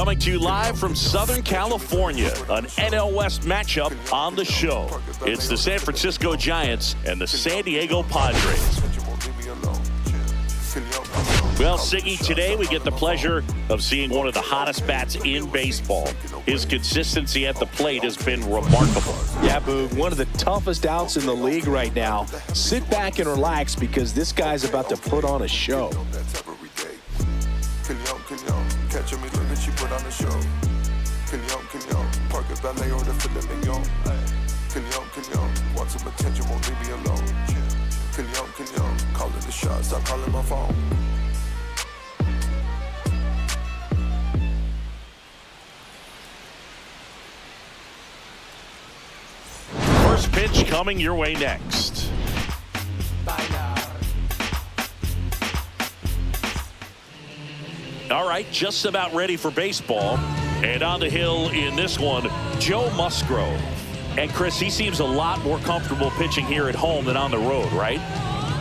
Coming to you live from Southern California, an NL West matchup on the show. It's the San Francisco Giants and the San Diego Padres. Well, Siggy, today we get the pleasure of seeing one of the hottest bats in baseball. His consistency at the plate has been remarkable. Yeah, Boog, one of the toughest outs in the league right now. Sit back and relax because this guy's about to put on a show. Catch me, look at she put on the show. Park a ballet or the filet mignon. Want some attention, won't leave me alone. Calling the shots, stop calling my phone. First pitch coming your way next. All right, just about ready for baseball. And on the hill in this one, Joe Musgrove. And Chris, he seems a lot more comfortable pitching here at home than on the road, right?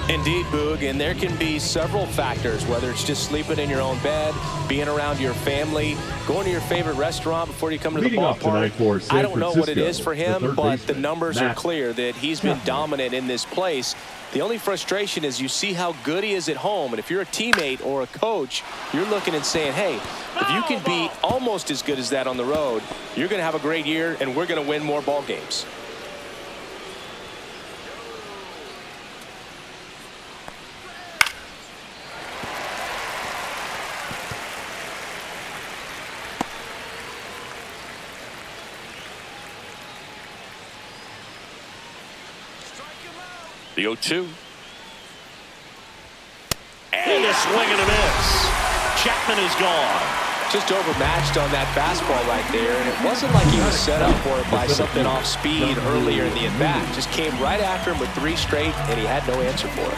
Indeed, Boog, and there can be several factors, whether it's just sleeping in your own bed, being around your family, going to your favorite restaurant before you come to the ballpark. I don't know what it is for him, but the numbers are clear that he's been dominant in this place. The only frustration is you see how good he is at home, and if you're a teammate or a coach, you're looking and saying, hey, if you can be almost as good as that on the road, you're going to have a great year, and we're going to win more ball games. The 0-2. And a swing and a miss. Chapman is gone. Just overmatched on that fastball right there, and it wasn't like he was set up for it by something off speed earlier in the at-bat. Just came right after him with 3 straight, and he had no answer for it.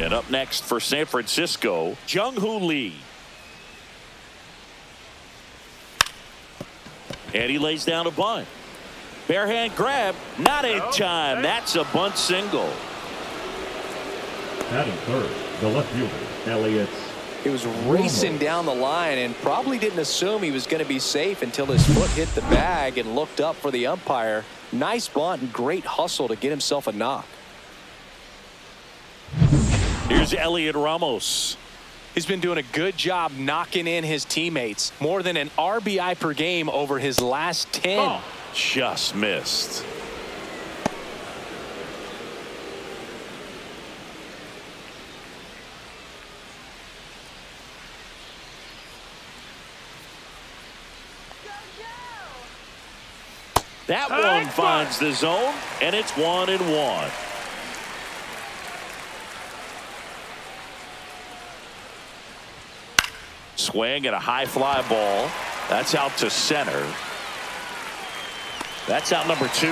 And up next for San Francisco, Jung-Hoo Lee. And he lays down a bunt. Bare hand grab, not in time. That's a bunt single. Batting third, the left fielder, Elly. He was racing down the line and probably didn't assume he was going to be safe until his foot hit the bag and looked up for the umpire. Nice bunt and great hustle to get himself a knock. Here's Elliot Ramos. He's been doing a good job knocking in his teammates. More than an RBI per game over his last 10. Oh, just missed. That one finds the zone, and it's 1-1. Swing and a high fly ball. That's out to center. That's out number 2.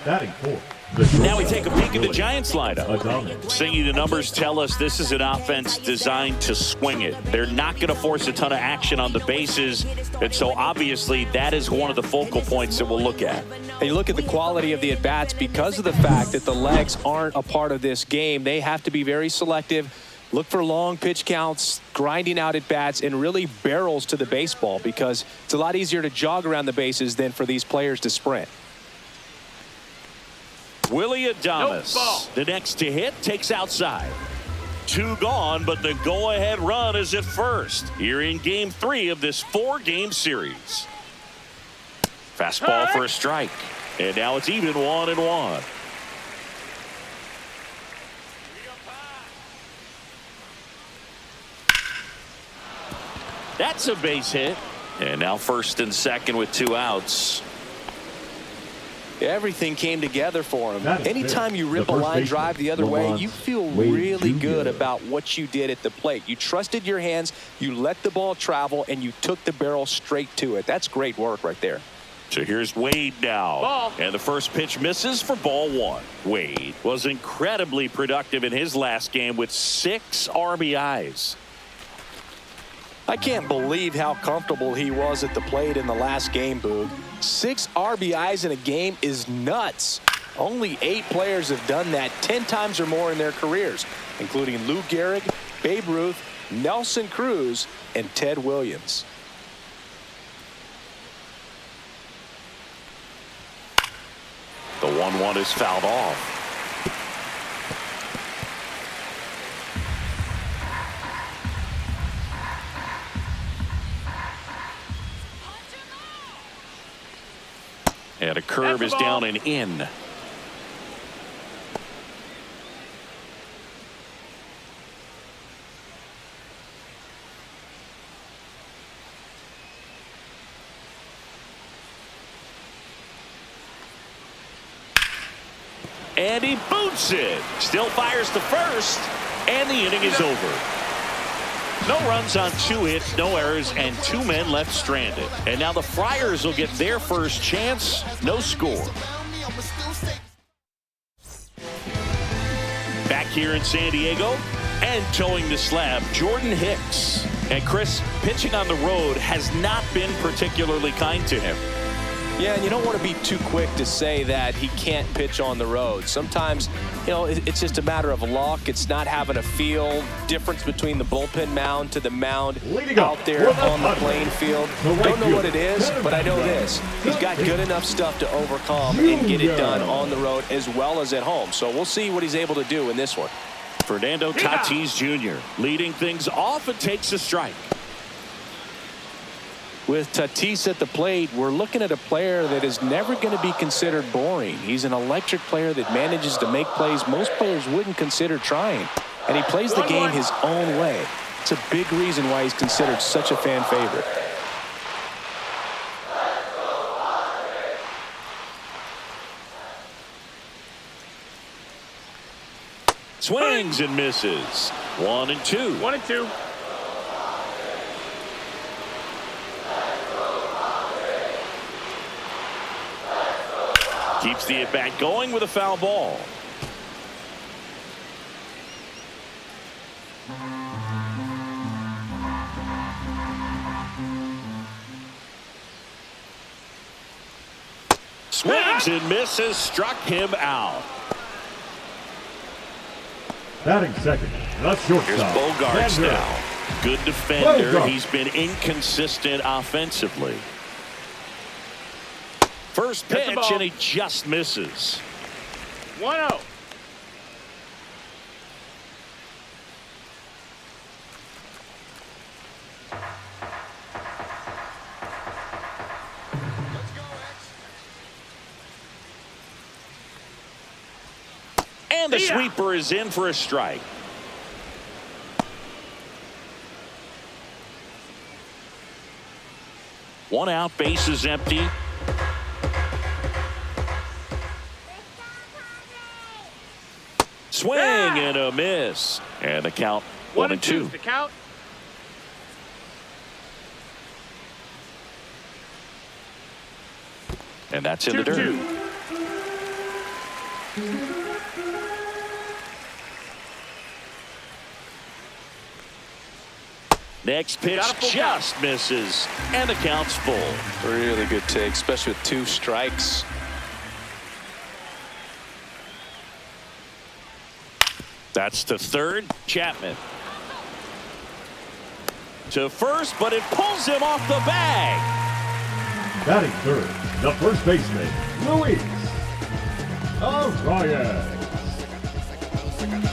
Batting fourth. Now we take a peek at the Giants lineup. Singing, the numbers tell us this is an offense designed to swing it. They're not going to force a ton of action on the bases, and so obviously that is one of the focal points that we'll look at. And you look at the quality of the at-bats because of the fact that the legs aren't a part of this game. They have to be very selective, look for long pitch counts, grinding out at-bats, and really barrels to the baseball because it's a lot easier to jog around the bases than for these players to sprint. Willie Adames, the next to hit, takes outside. 2 gone, but the go-ahead run is at first here in Game 3 of this 4-game series. Fastball for a strike, and now it's even 1-1. That's a base hit, and now first and second with 2 outs. Everything came together for him. Anytime you rip a line drive the other way, you feel really good about what you did at the plate. You trusted your hands, you let the ball travel, and you took the barrel straight to it. That's great work right there. So here's Wade now. And the first pitch misses for ball 1. Wade was incredibly productive in his last game with 6 RBIs. I can't believe how comfortable he was at the plate in the last game, Boog. 6 RBIs in a game is nuts. Only 8 players have done that 10 times or more in their careers, including Lou Gehrig, Babe Ruth, Nelson Cruz, and Ted Williams. The 1-1 is fouled off. And a curve is down and in. And he boots it. Still fires to first. And the inning is over. No runs on 2 hits, no errors, and 2 men left stranded. And now the Friars will get their first chance. No score. Back here in San Diego and towing the slab, Jordan Hicks. And Chris, pitching on the road has not been particularly kind to him. Yeah, and you don't want to be too quick to say that he can't pitch on the road. Sometimes, you know, it's just a matter of luck. It's not having a feel. Difference between the bullpen mound to the mound out there on the playing field. Don't know what it is, but I know this. He's got good enough stuff to overcome and get it done on the road as well as at home. So we'll see what he's able to do in this one. Fernando Tatis Jr. leading things off and takes a strike. With Tatis at the plate, we're looking at a player that is never going to be considered boring. He's an electric player that manages to make plays most players wouldn't consider trying. And he plays the game his own way. It's a big reason why he's considered such a fan favorite. Swings and misses. 1-2. 1-2. Keeps the at-bat going with a foul ball. Swings and misses, struck him out. Batting second, the shortstop. Here's Bogarts now. Good defender. He's been inconsistent offensively. First pitch, and he just misses. 1-0. And the sweeper is in for a strike. One out, base is empty. Swing and a miss. And the count 1-2. The count. And that's in the dirt. Next pitch just misses. And the count's full. Really good take, especially with 2 strikes. That's to third. Chapman. To first, but it pulls him off the bag. Batting third, the first baseman, Luis Arias.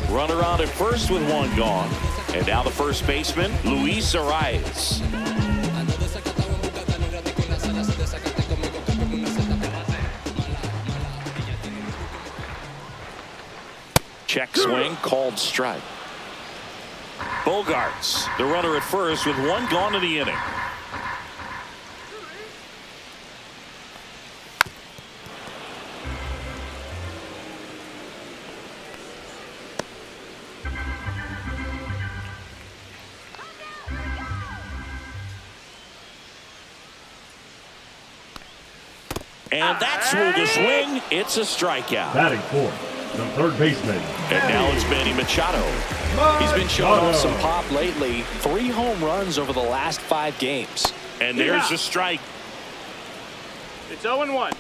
Runner on at first with 1 gone. And now the first baseman, Luis Arias. Check swing, called strike. Bogarts, the runner at first with 1 gone in the inning. And that's through the swing. It's a strikeout. Batting fourth, the third baseman. And now it's Manny Machado. He's been showing off some pop lately. 3 home runs over the last 5 games. And there's a strike. It's 0-1.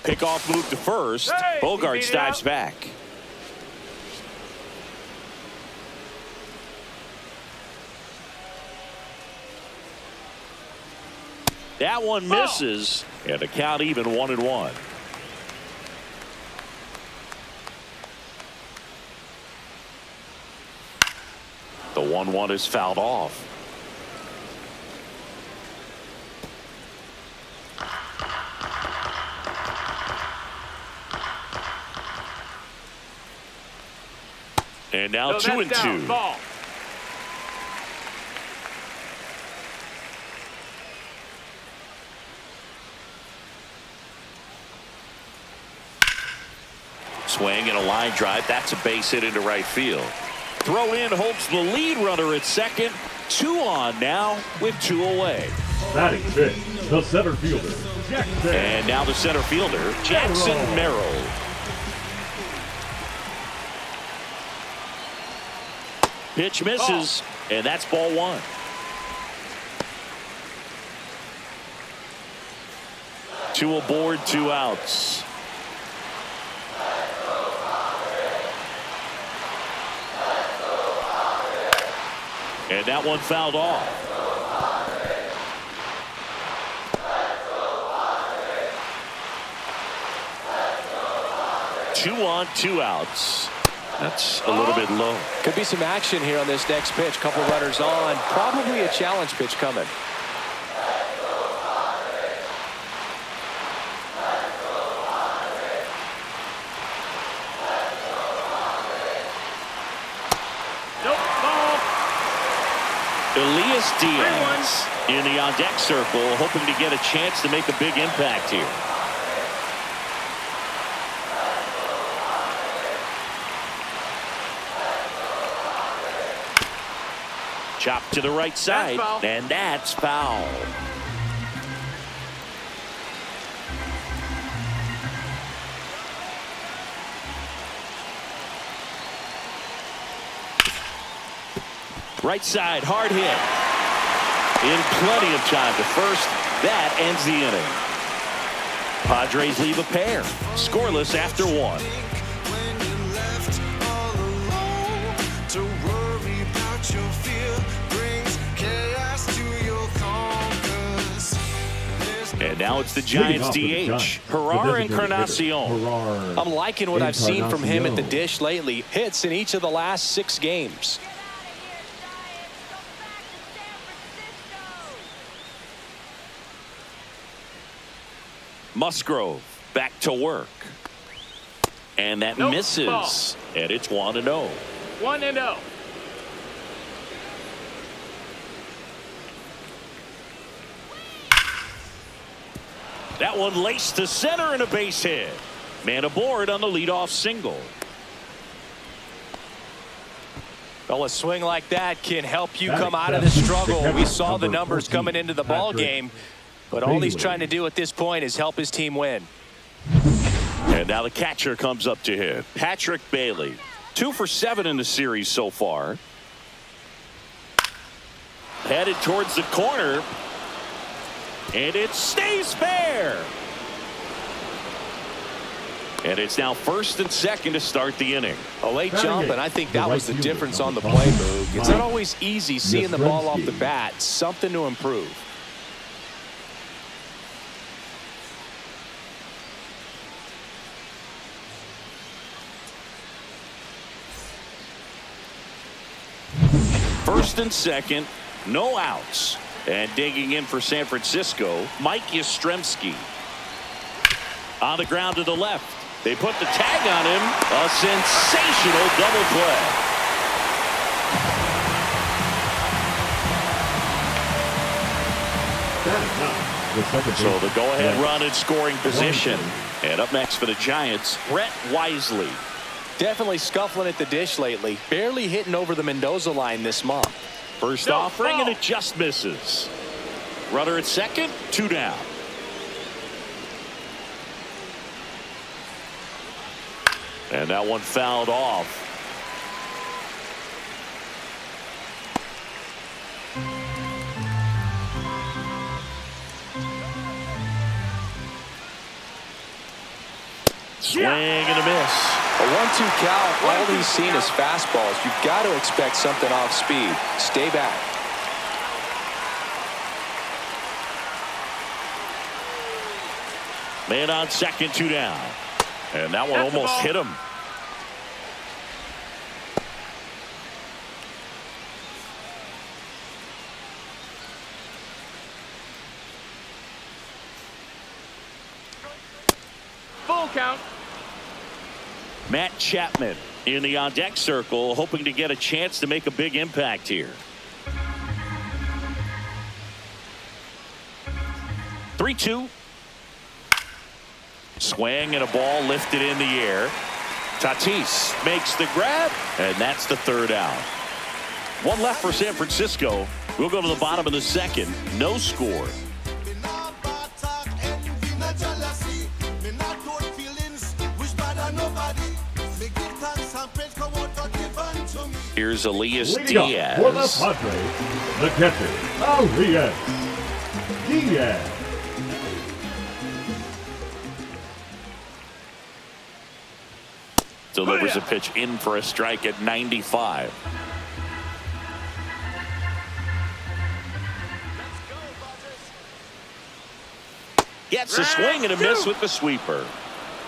Pickoff move to first. Hey, Bogart dives back. That one misses, and the count even 1-1. The 1-1 is fouled off. And now 2-2. Ball. Swing and a line drive. That's a base hit into right field. Throw in holds the lead runner at second. 2 on now with 2 away. Batting fifth, the center fielder, Jackson. And now the center fielder, Jackson Merrill. Pitch misses, and that's ball 1. Two aboard, 2 outs. And that one fouled off. Two on, 2 outs. That's a little bit low. Could be some action here on this next pitch. Couple runners on. Probably a challenge pitch coming. Elias Diaz in the on-deck circle, hoping to get a chance to make a big impact here. Chop to the right side, and that's foul. Right side, hard hit. In plenty of time to first. That ends the inning. Padres leave a pair. Scoreless after 1. And now it's the Giants DH, Herrera Encarnacion. I'm liking what I've seen from him at the dish lately. Hits in each of the last 6 games. Musgrove back to work. And that misses. Ball. And it's 1-0. 1-0. That one laced to center and a base hit. Man aboard on the leadoff single. Well, a swing like that can help you come out of the struggle. We saw the numbers coming into the ball game, but all he's trying to do at this point is help his team win. And now the catcher comes up to hit. Patrick Bailey, 2 for 7 in the series so far. Headed towards the corner. And it stays fair. And it's now first and second to start the inning. A late jump, and I think that was the difference on the play, Boog. It's not always easy seeing the ball off the bat. Something to improve. First and second, no outs. And digging in for San Francisco, Mike Yastrzemski. On the ground to the left. They put the tag on him. A sensational double play. So the go-ahead run in scoring position. And up next for the Giants, Brett Wisely. Definitely scuffling at the dish lately. Barely hitting over the Mendoza line this month. First off, ring, and it just misses. Runner at second, 2 down. And that one fouled off. Swing and a miss. A 1-2 count. All he's seen is fastballs. You've got to expect something off speed. Stay back. Man on second, 2 down. And that one almost hit him. Full count. Matt Chapman in the on-deck circle, hoping to get a chance to make a big impact here. 3-2. Swing and a ball lifted in the air. Tatis makes the grab, and that's the 3rd out. One left for San Francisco. We'll go to the bottom of the 2nd. No score. Here's Elias Diaz. For the Padres, the catcher, Elias Diaz. Delivers a pitch in for a strike at 95. Gets a swing and a miss with the sweeper.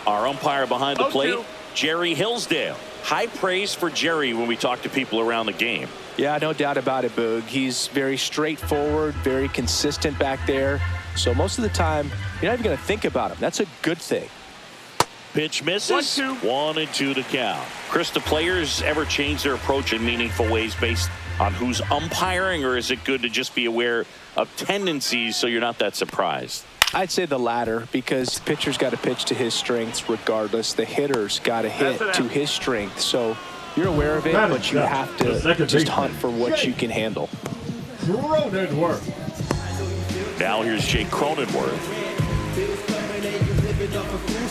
Our umpire behind the plate, Jerry Hillsdale. High praise for Jerry when we talk to people around the game. Yeah, no doubt about it, Boog. He's very straightforward, very consistent back there. So most of the time, you're not even going to think about him. That's a good thing. Pitch misses. 1-2 to count. Chris, do players ever change their approach in meaningful ways based on who's umpiring, or is it good to just be aware of tendencies so you're not that surprised? I'd say the latter, because the pitcher's got to pitch to his strengths regardless. The hitter's got to hit to his strength. So you're aware of it, but you have to just hunt for what you can handle. Cronenworth. Now here's Jake Cronenworth.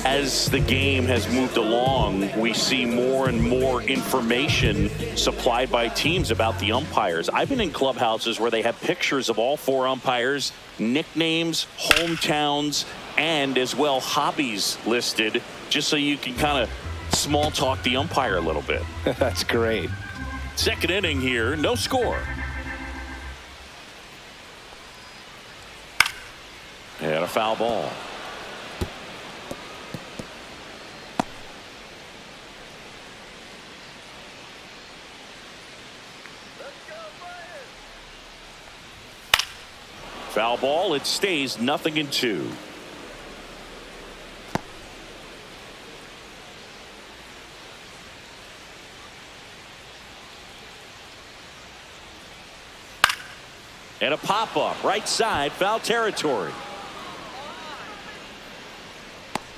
As the game has moved along, we see more and more information supplied by teams about the umpires. I've been in clubhouses where they have pictures of all 4 umpires, nicknames, hometowns, and as well hobbies listed, just so you can kind of small talk the umpire a little bit. That's great. 2nd inning here, no score. And a foul ball. Foul ball. It stays 0-2. And a pop-up right side, foul territory.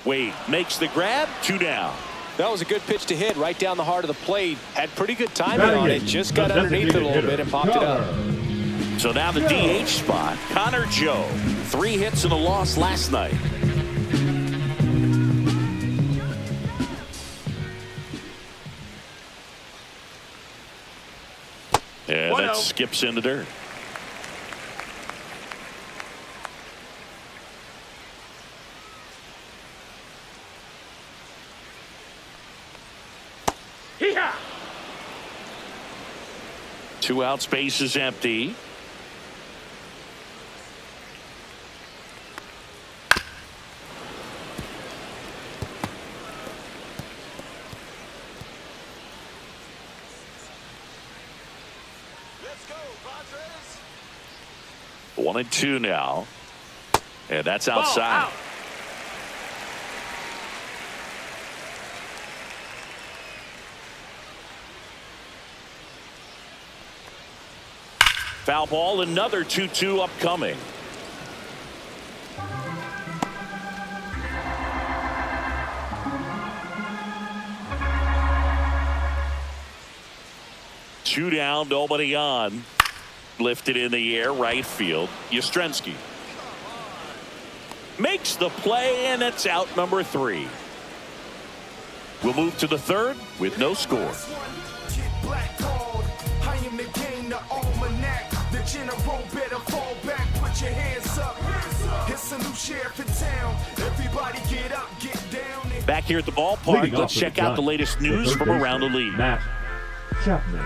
Wade makes the grab, 2 down. That was a good pitch to hit right down the heart of the plate. Had pretty good timing on it. Just got underneath it a little bit and popped it up. So now the DH spot, Connor Joe. 3 hits and a loss last night. And that skips in the dirt. Hee-haw! 2 out, space is empty. Let's go, Padres. 1-2 now. And that's outside. Out. Foul ball, another 2-2 upcoming. Two down, nobody on. Lifted in the air, right field. Yastrzemski makes the play, and it's out number 3. We'll move to the 3rd with no score. Back here at the ballpark, let's check out the latest news from around the league. Matt Chapman.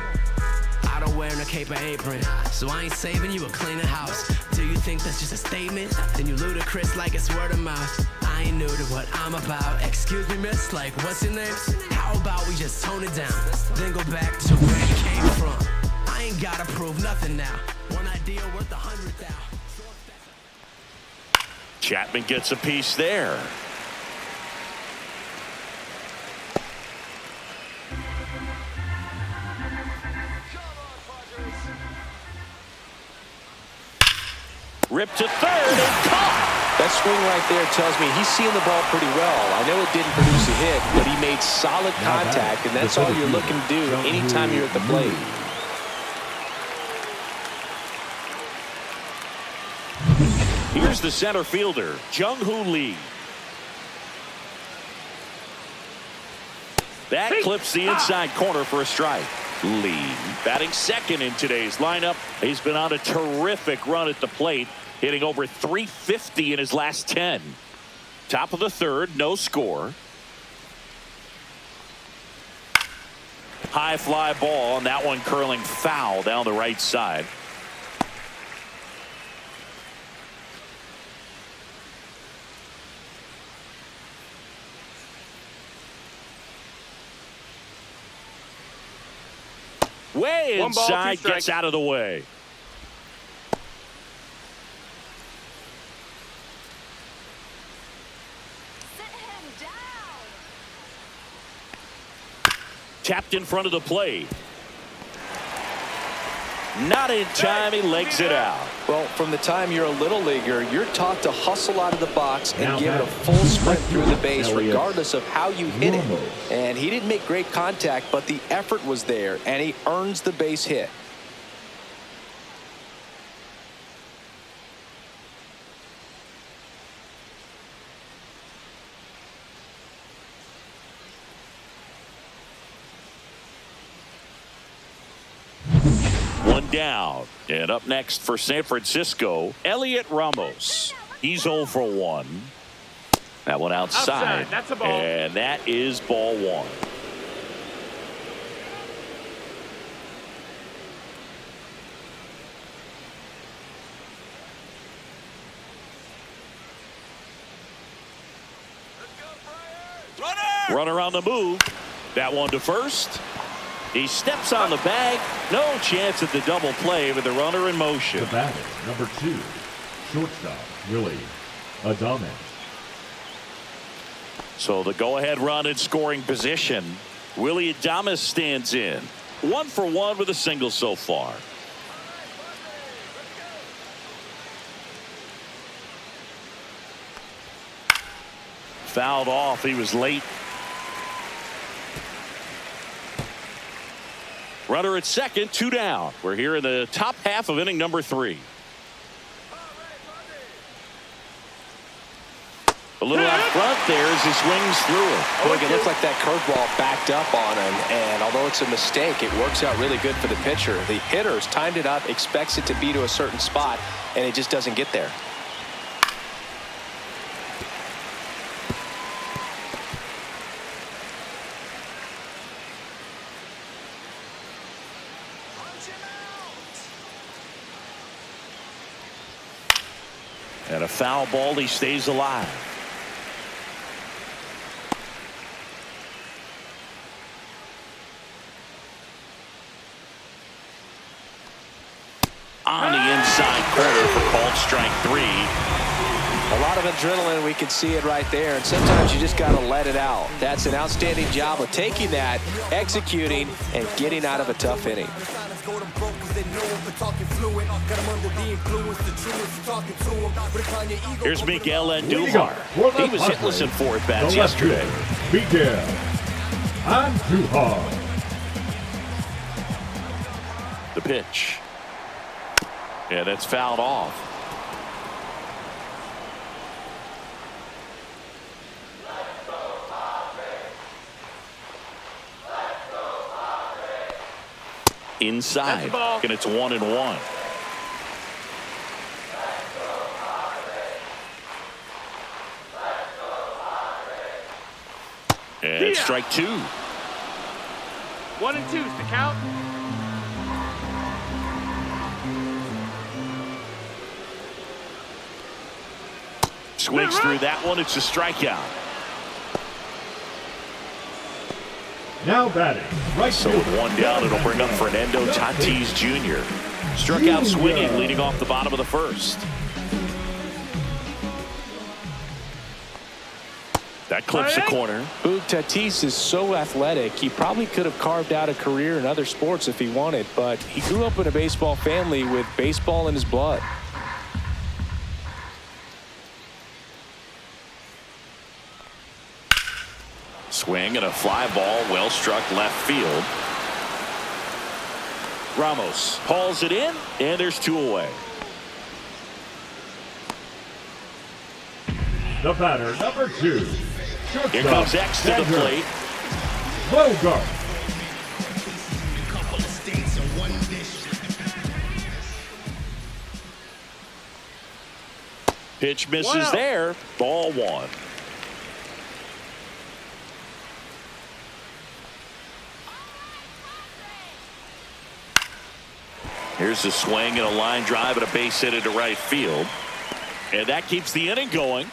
I don't wear a cape or apron, so I ain't saving you a cleaner house. Do you think that's just a statement? Then you ludicrous like it's word of mouth. I ain't new to what I'm about. Excuse me, miss, like what's your name? How about we just tone it down, then go back to where you came from? I ain't gotta prove nothing now. One idea worth 100,000. Chapman gets a piece there. Ripped to 3rd and caught. That swing right there tells me he's seeing the ball pretty well. I know it didn't produce a hit, but he made solid contact, and that's all you're looking to do anytime you're at the plate. Here's the center fielder, Jung-Hoo Lee. That clips the inside corner for a strike. Lee batting 2nd in today's lineup. He's been on a terrific run at the plate, hitting over 350 in his last 10. Top of the 3rd, no score. High fly ball, and that one curling foul down the right side. Way inside, gets out of the way. Tapped in front of the plate. Not in time, he legs it out. Well, from the time you're a little leaguer, you're taught to hustle out of the box and give it a full sprint through the base regardless of how you hit it. And he didn't make great contact, but the effort was there, and he earns the base hit. One down. And up next for San Francisco, Elliot Ramos. He's 0 for 1. That one outside. That's a ball. And that is ball 1. Runner on the move. That one to first. He steps on the bag. No chance at the double play with the runner in motion. The batter, number 2, shortstop, Willie Adames. So the go-ahead run in scoring position. Willie Adames stands in. 1 for 1 with a single so far. Fouled off. He was late. Runner at second, 2 down. We're here in the top half of inning number 3. A little out front there as he swings through it. Boy, it looked like that curveball backed up on him, and although it's a mistake, it works out really good for the pitcher. The hitter's timed it up, expects it to be to a certain spot, and it just doesn't get there. And a foul ball, he stays alive. On the inside corner for called strike 3. A lot of adrenaline, we can see it right there, and sometimes you just got to let it out. That's an outstanding job of taking that, executing, and getting out of a tough inning. Here's Miguel Andujar. He was hitless in 4 at-bats yesterday. Miguel Andujar. The pitch. Yeah, that's fouled off. Inside, and it's 1-1. And strike two. 1 and 2's the count. Swings through that one. It's a strikeout. Now batting. Right so with one down, it'll bring up Fernando Tatis Jr. Struck out swinging, leading off the bottom of the first. That clips the corner. Tatis is so athletic. He probably could have carved out a career in other sports if he wanted, but he grew up in a baseball family with baseball in his blood. Swing and a fly ball, well struck left field. Ramos hauls it in, and there's two away. The batter, number 2. Here comes X to the plate. Bogart. Pitch misses there. Ball 1. Here's a swing and a line drive and a base hit into right field. And that keeps the inning going.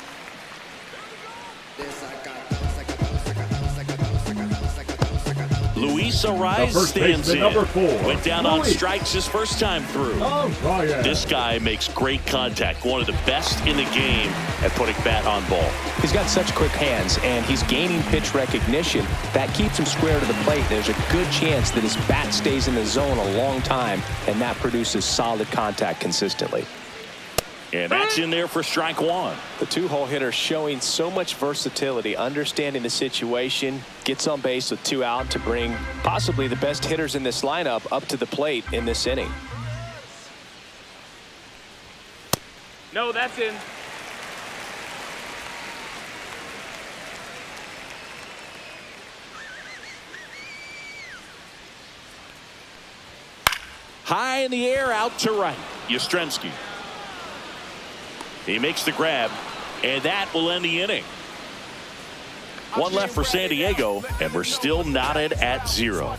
Luis Ariz stands in. Number 4. Went down on strikes his first time through. Oh, yeah. This guy makes great contact. One of the best in the game at putting bat on ball. He's got such quick hands, and he's gaining pitch recognition. That keeps him square to the plate. There's a good chance that his bat stays in the zone a long time, and that produces solid contact consistently. And that's in there for strike 1. The two-hole hitter showing so much versatility, understanding the situation, gets on base with 2 out to bring possibly the best hitters in this lineup up to the plate in this inning. No, that's in. High in the air, out to right. Yastrzemski. He makes the grab, and that will end the inning. One left for San Diego, and we're still knotted at 0.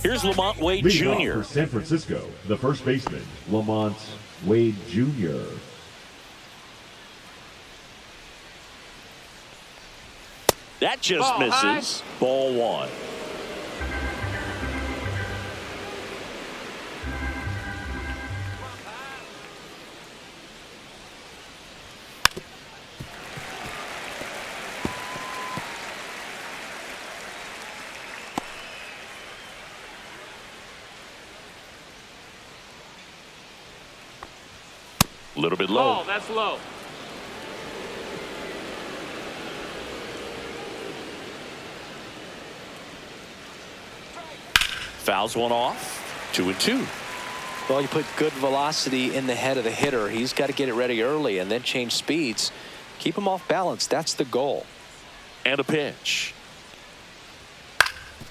Here's Lamont Wade Jr. For San Francisco, the first baseman, Lamont Wade Jr. That just misses. High. Ball 1. A little bit low. Oh, that's low. Fouls one off. 2-2. Well, you put good velocity in the head of the hitter. He's got to get it ready early and then change speeds. Keep him off balance. That's the goal. And a pitch.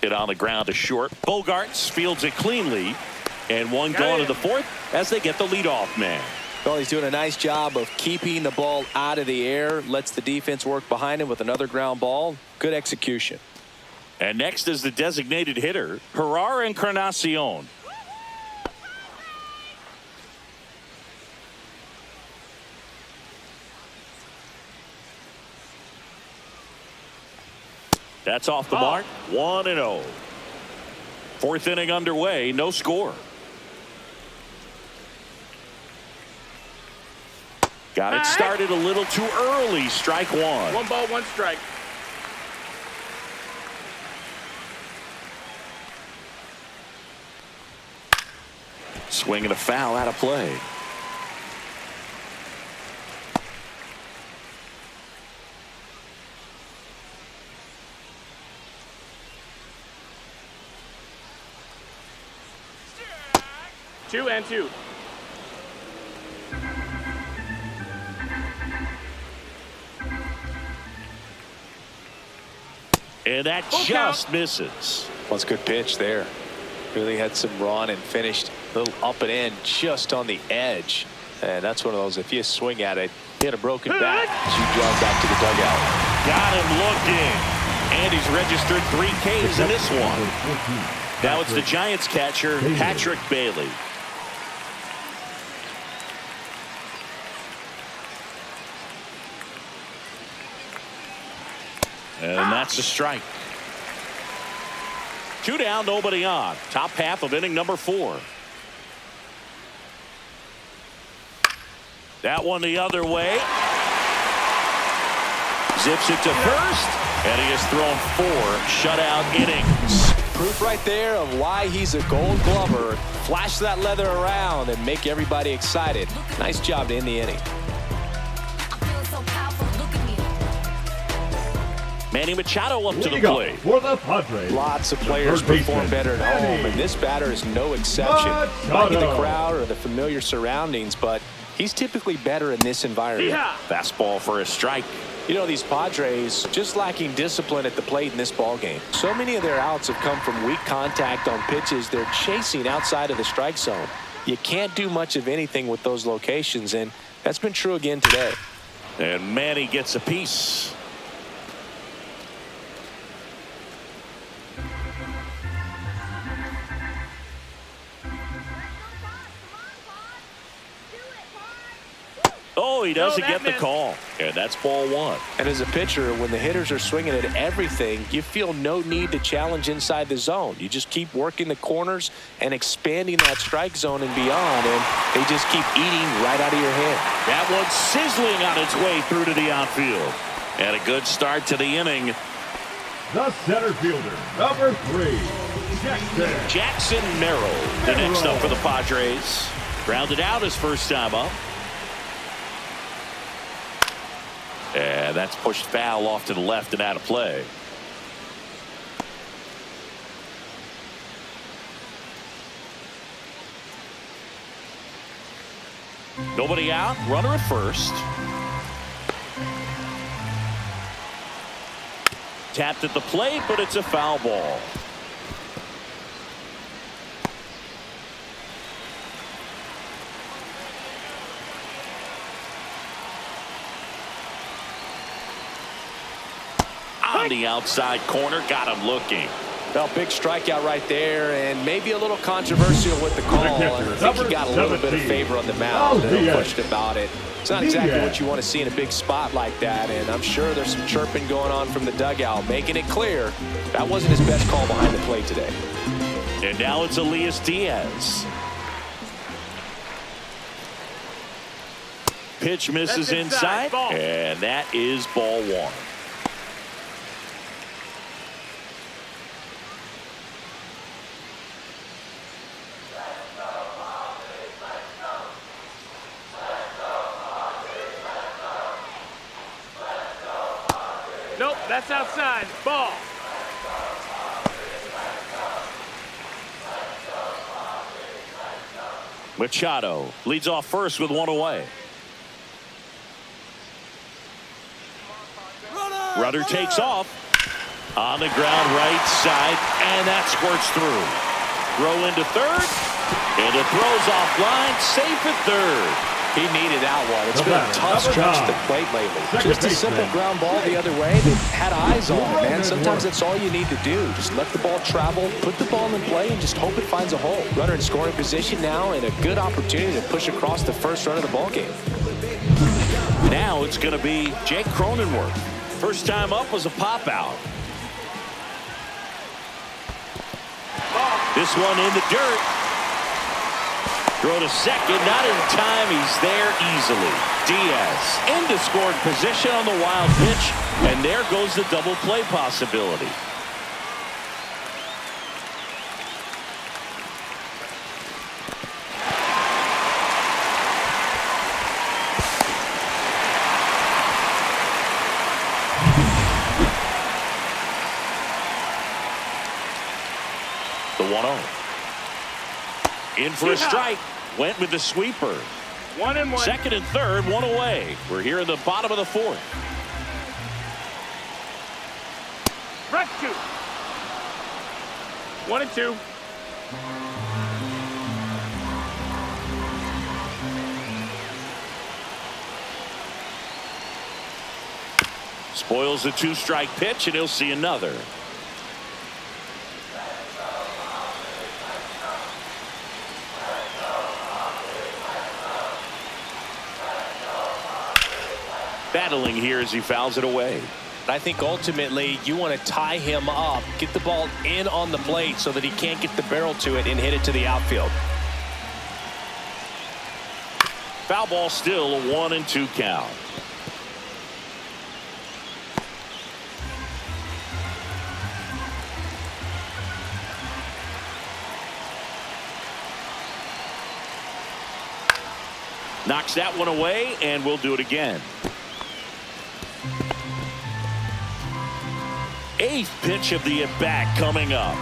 Hit on the ground to short. Bogarts fields it cleanly. And one gone to the fourth as they get the leadoff man. Well, he's doing a nice job of keeping the ball out of the air. Lets the defense work behind him with another ground ball. Good execution. And next is the designated hitter, Gerard Encarnacion. That's off the mark. 1-0. Fourth inning underway. No score. Got it started a little too early. Strike 1. 1 ball, 1 strike. Swing and a foul out of play. 2-2. And that just misses. Well, it's a good pitch there. Really had some run and finished a little up and in just on the edge. And that's one of those, if you swing at it, hit a broken bat, you jog back to the dugout. Got him looking. And he's registered 3 Ks in this one. Now it's the Giants catcher, Patrick Bailey. And that's a strike. 2 down, nobody on. Top half of inning number 4. That one the other way. Zips it to first. And he has thrown 4 shutout innings. Proof right there of why he's a Gold Glover. Flash that leather around and make everybody excited. Nice job to end the inning. Manny Machado up to the plate. For the Padres. Lots of players perform better at home, and this batter is no exception. Might be the crowd or the familiar surroundings, but he's typically better in this environment. Yeah. Fastball for a strike. You know, these Padres just lacking discipline at the plate in this ballgame. So many of their outs have come from weak contact on pitches they're chasing outside of the strike zone. You can't do much of anything with those locations, and that's been true again today. And Manny gets a piece. Oh, he doesn't get the call. And that's ball 1. And as a pitcher, when the hitters are swinging at everything, you feel no need to challenge inside the zone. You just keep working the corners and expanding that strike zone and beyond, and they just keep eating right out of your hand. That one's sizzling on its way through to the outfield. And a good start to the inning. The center fielder, number 3, Jackson Merrill, the next up for the Padres. Grounded out his first time up. And that's pushed foul off to the left and out of play. Nobody out. Runner at first. Tapped at the plate, but it's a foul ball. On the outside corner, got him looking. Well, big strikeout right there, and maybe a little controversial with the call. I think he got a little bit of favor on the mound. No question about it. It's not exactly what you want to see in a big spot like that, and I'm sure there's some chirping going on from the dugout, making it clear that wasn't his best call behind the plate today. And now it's Elias Diaz. Pitch misses inside, and that is ball 1. Nope, that's outside. Ball. Machado leads off first with 1 away. Runner takes off on the ground right side, and that squirts through. Throw into third, and it throws offline, safe at third. He needed that one. It's been a tough stretch at the plate lately. Just a simple ground ball the other way. They've had eyes on it, man. Sometimes that's all you need to do. Just let the ball travel, put the ball in play, and just hope it finds a hole. Runner in scoring position now, and a good opportunity to push across the first run of the ball game. Now it's going to be Jake Cronenworth. First time up was a pop out. This one in the dirt. Throw to second, not in time. He's there easily. Diaz into scoring position on the wild pitch, and there goes the double play possibility. The 1-0. In for a strike. Went with the sweeper. 1-1. Second and third, one away. We're here in the bottom of the fourth. Strike 2. 1-2. Spoils the 2-strike pitch, and he'll see another. Battling here as he fouls it away. I think ultimately you want to tie him up, get the ball in on the plate so that he can't get the barrel to it and hit it to the outfield. Foul ball, still a 1-2 count. Knocks that one away, and we'll do it again. 8th pitch of the at-bat coming up.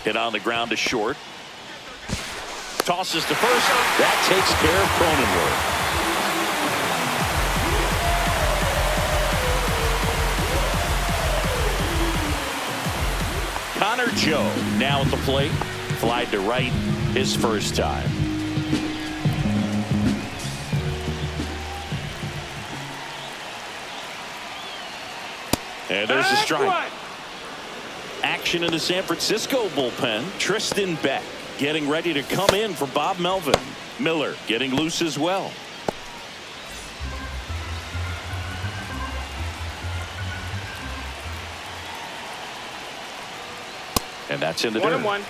Hit on the ground to short. Tosses to first. That takes care of Cronenworth. Connor Joe now at the plate. Flied to right his first time. And there's a strike. Action in the San Francisco bullpen. Tristan Beck getting ready to come in for Bob Melvin. Miller getting loose as well. And that's in the dirt. 1-1.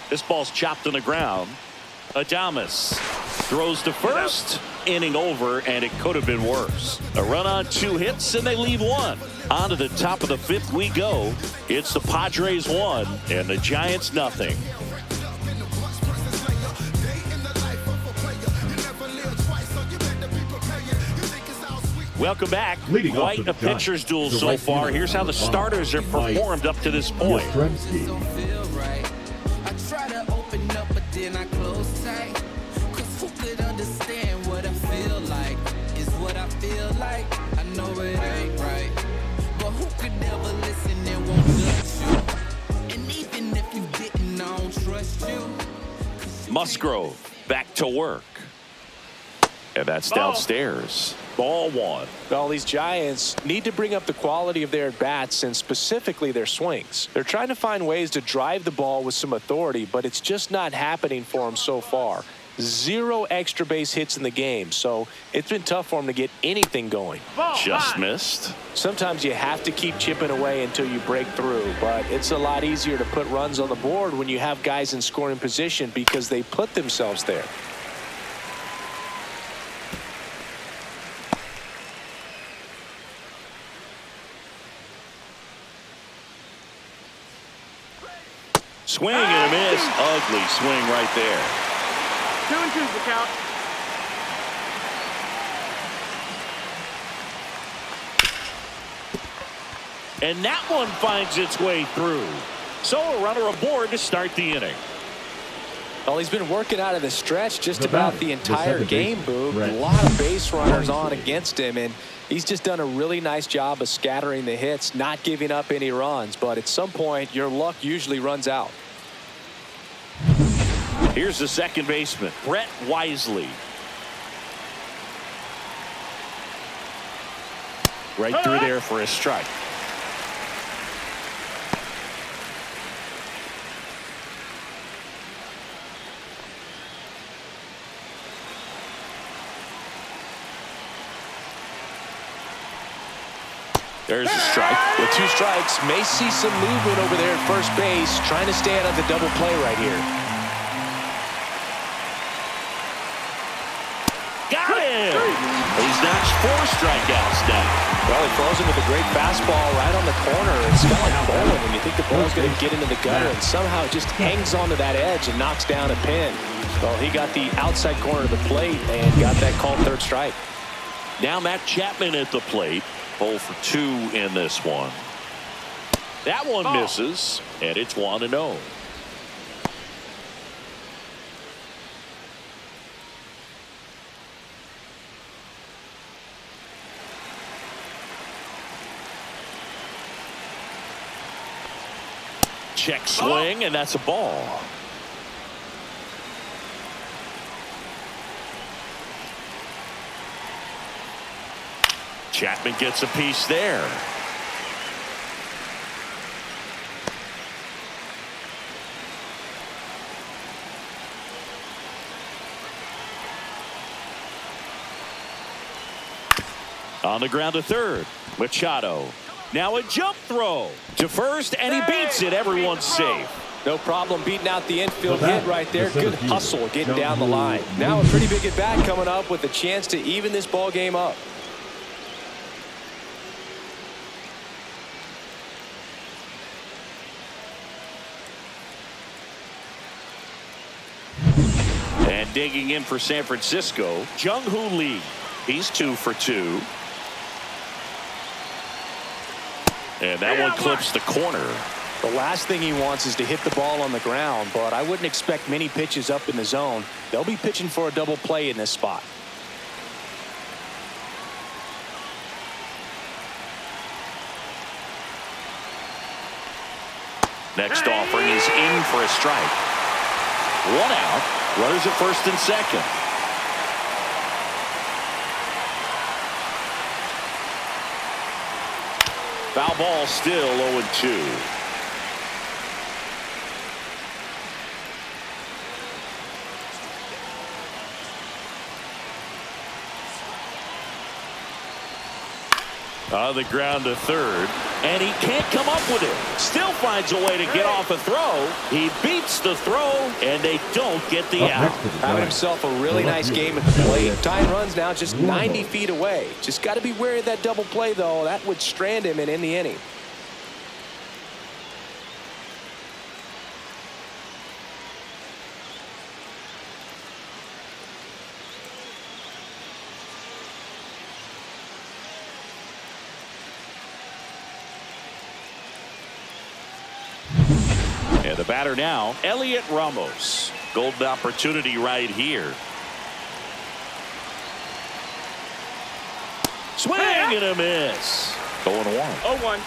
This ball's chopped on the ground. Adames throws to first. Inning over, and it could have been worse. A run on 2 hits, and they leave 1. On to the top of the 5th we go. It's the Padres 1 and the Giants nothing. Welcome back. Quite a pitcher's duel so far. Here's how the starters have performed up to this point. Try to open up, but then I close tight. Cause who could understand what I feel like? Is what I feel like. I know it ain't right. But who could ever listen and won't judge you? And even if you didn't, I don't trust you. Musgrove back to work. And that's downstairs. Ball 1. Well, these Giants need to bring up the quality of their at-bats and specifically their swings. They're trying to find ways to drive the ball with some authority, but it's just not happening for them so far. 0 extra base hits in the game, so it's been tough for them to get anything going. Just missed. Sometimes you have to keep chipping away until you break through, but it's a lot easier to put runs on the board when you have guys in scoring position because they put themselves there. Swing and a miss. Ugly swing right there. 2-2's the count. And that one finds its way through. So a runner aboard to start the inning. Well, he's been working out of the stretch just about the entire game, Boog. A lot of base runners on against him, and he's just done a really nice job of scattering the hits, not giving up any runs. But at some point, your luck usually runs out. Here's the second baseman, Brett Wisely. Right through there for a strike. There's a strike. With 2 strikes, may see some movement over there at first base, trying to stay out of the double play right here. Got him! He's notched 4 strikeouts now. Well, he throws him with a great fastball right on the corner. It's kind of like bowling when you think the ball's going to get into the gutter, and somehow it just hangs onto that edge and knocks down a pin. Well, he got the outside corner of the plate and got that called third strike. Now Matt Chapman at the plate. 0 for 2 in this one. That one misses, and it's 1-0. Check swing, and that's a ball. Chapman gets a piece there. On the ground to third. Machado. Now a jump throw to first, and he beats it. Everyone's safe. No problem beating out the infield hit right there. Good hustle getting down the line. Now a pretty big at-bat coming up with a chance to even this ball game up. And digging in for San Francisco, Jung-Hoo Lee. He's 2 for 2. And that one clips the corner. The last thing he wants is to hit the ball on the ground, but I wouldn't expect many pitches up in the zone. They'll be pitching for a double play in this spot. Next offering is in for a strike. 1 out. Runners at first and second. Foul ball, still 0-2. On the ground to third, and he can't come up with it. Still finds a way to get off a throw. He beats the throw, and they don't get the out. Having himself a really nice game at the plate. Tying runs now just 90 feet away. Just got to be wary of that double play, though. That would strand him and end the inning. And the batter now, Elliot Ramos. Golden opportunity right here. Swing and a miss. 0-1. 0-1.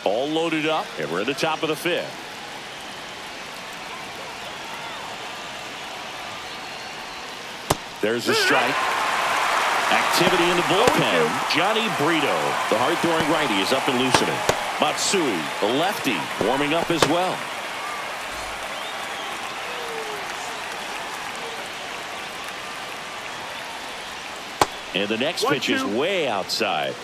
All loaded up, and we're at the top of the 5th. There's a strike. Activity in the bullpen. Johnny Brito, the hard-throwing righty, is up and loosening. Matsui, the lefty, warming up as well. And the next pitch is way outside.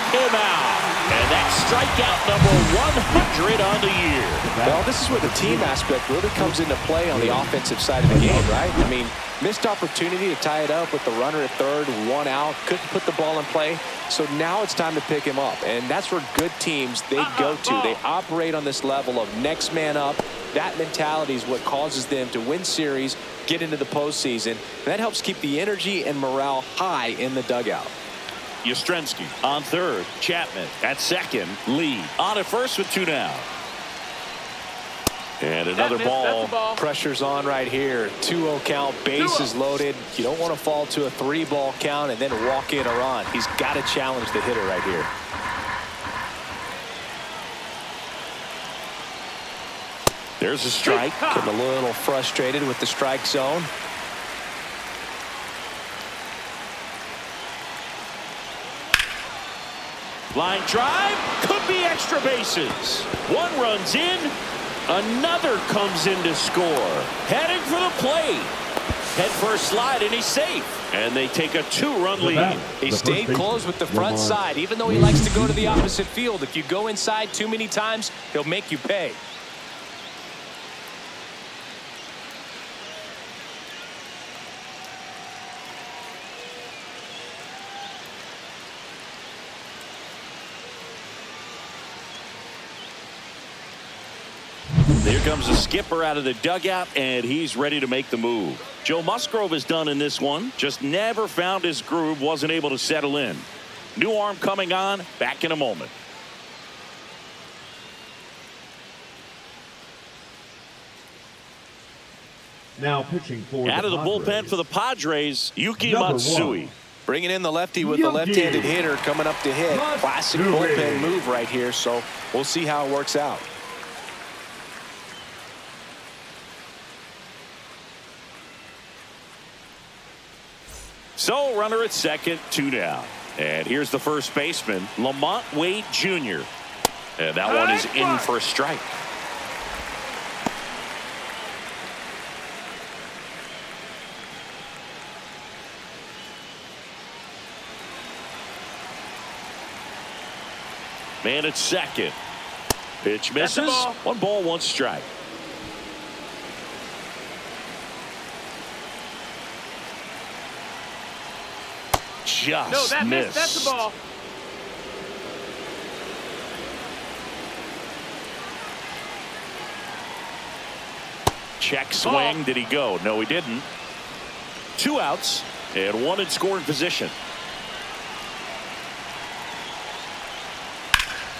Him out. And that's strikeout number 100 on the year. Well, this is where the team aspect really comes into play on the offensive side of the game, right? I mean, missed opportunity to tie it up with the runner at third, 1 out, couldn't put the ball in play. So now it's time to pick him up. And that's where good teams, they go to. They operate on this level of next man up. That mentality is what causes them to win series, get into the postseason. And that helps keep the energy and morale high in the dugout. Yastrzemski on third. Chapman at second. Lee on at first with 2 down. And another ball. Pressure's on right here. 2-0 count. Bases loaded. You don't want to fall to a 3-ball count and then walk in a run. He's got to challenge the hitter right here. There's a strike. Getting a little frustrated with the strike zone. Line drive, could be extra bases. 1 runs in, another comes in to score. Heading for the plate. Head first slide, and he's safe. And they take a 2-run lead. He stayed close with the front side, even though he likes to go to the opposite field. If you go inside too many times, he'll make you pay. Here comes the skipper out of the dugout, and he's ready to make the move. Joe Musgrove is done in this one. Just never found his groove, wasn't able to settle in. New arm coming on, back in a moment. Now pitching for out of the bullpen for the Padres, Yuki Matsui. Bringing in the lefty with the left-handed hitter coming up to hit. Classic bullpen move right here, so we'll see how it works out. So runner at second, 2 down. And here's the first baseman, Lamont Wade Jr. And that one is in for a strike. Man at second. Pitch misses. 1 ball, 1 strike. Just missed. That's the ball. Check swing. Did he go? No, he didn't. 2 outs and 1 in scoring position.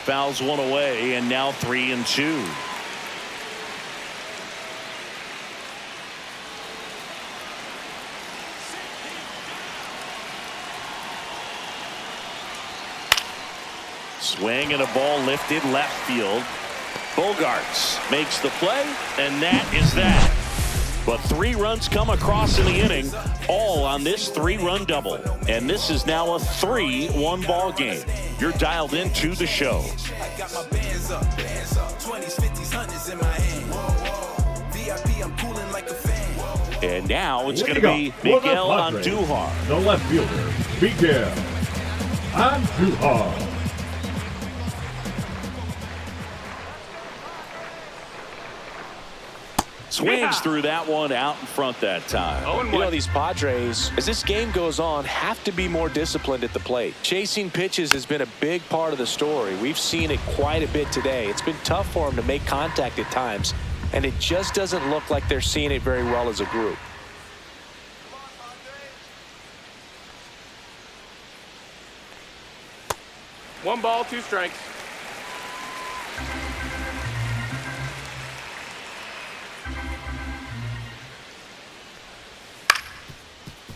Fouls 1 away, and now 3-2. Swing and a ball lifted left field. Bogarts makes the play, and that is that. But 3 runs come across in the inning, all on this 3-run double. And this is now a 3-1 ball game. You're dialed into the show. I got my bands up, 20s, 50s, 100s in my hand. VIP, I'm cooling like a fan. And now it's going to be Miguel Andujar. The left fielder, Miguel Andujar. Swings through that one out in front that time. You know, these Padres, as this game goes on, have to be more disciplined at the plate. Chasing pitches has been a big part of the story. We've seen it quite a bit today. It's been tough for them to make contact at times, and it just doesn't look like they're seeing it very well as a group. One ball, 2 strikes.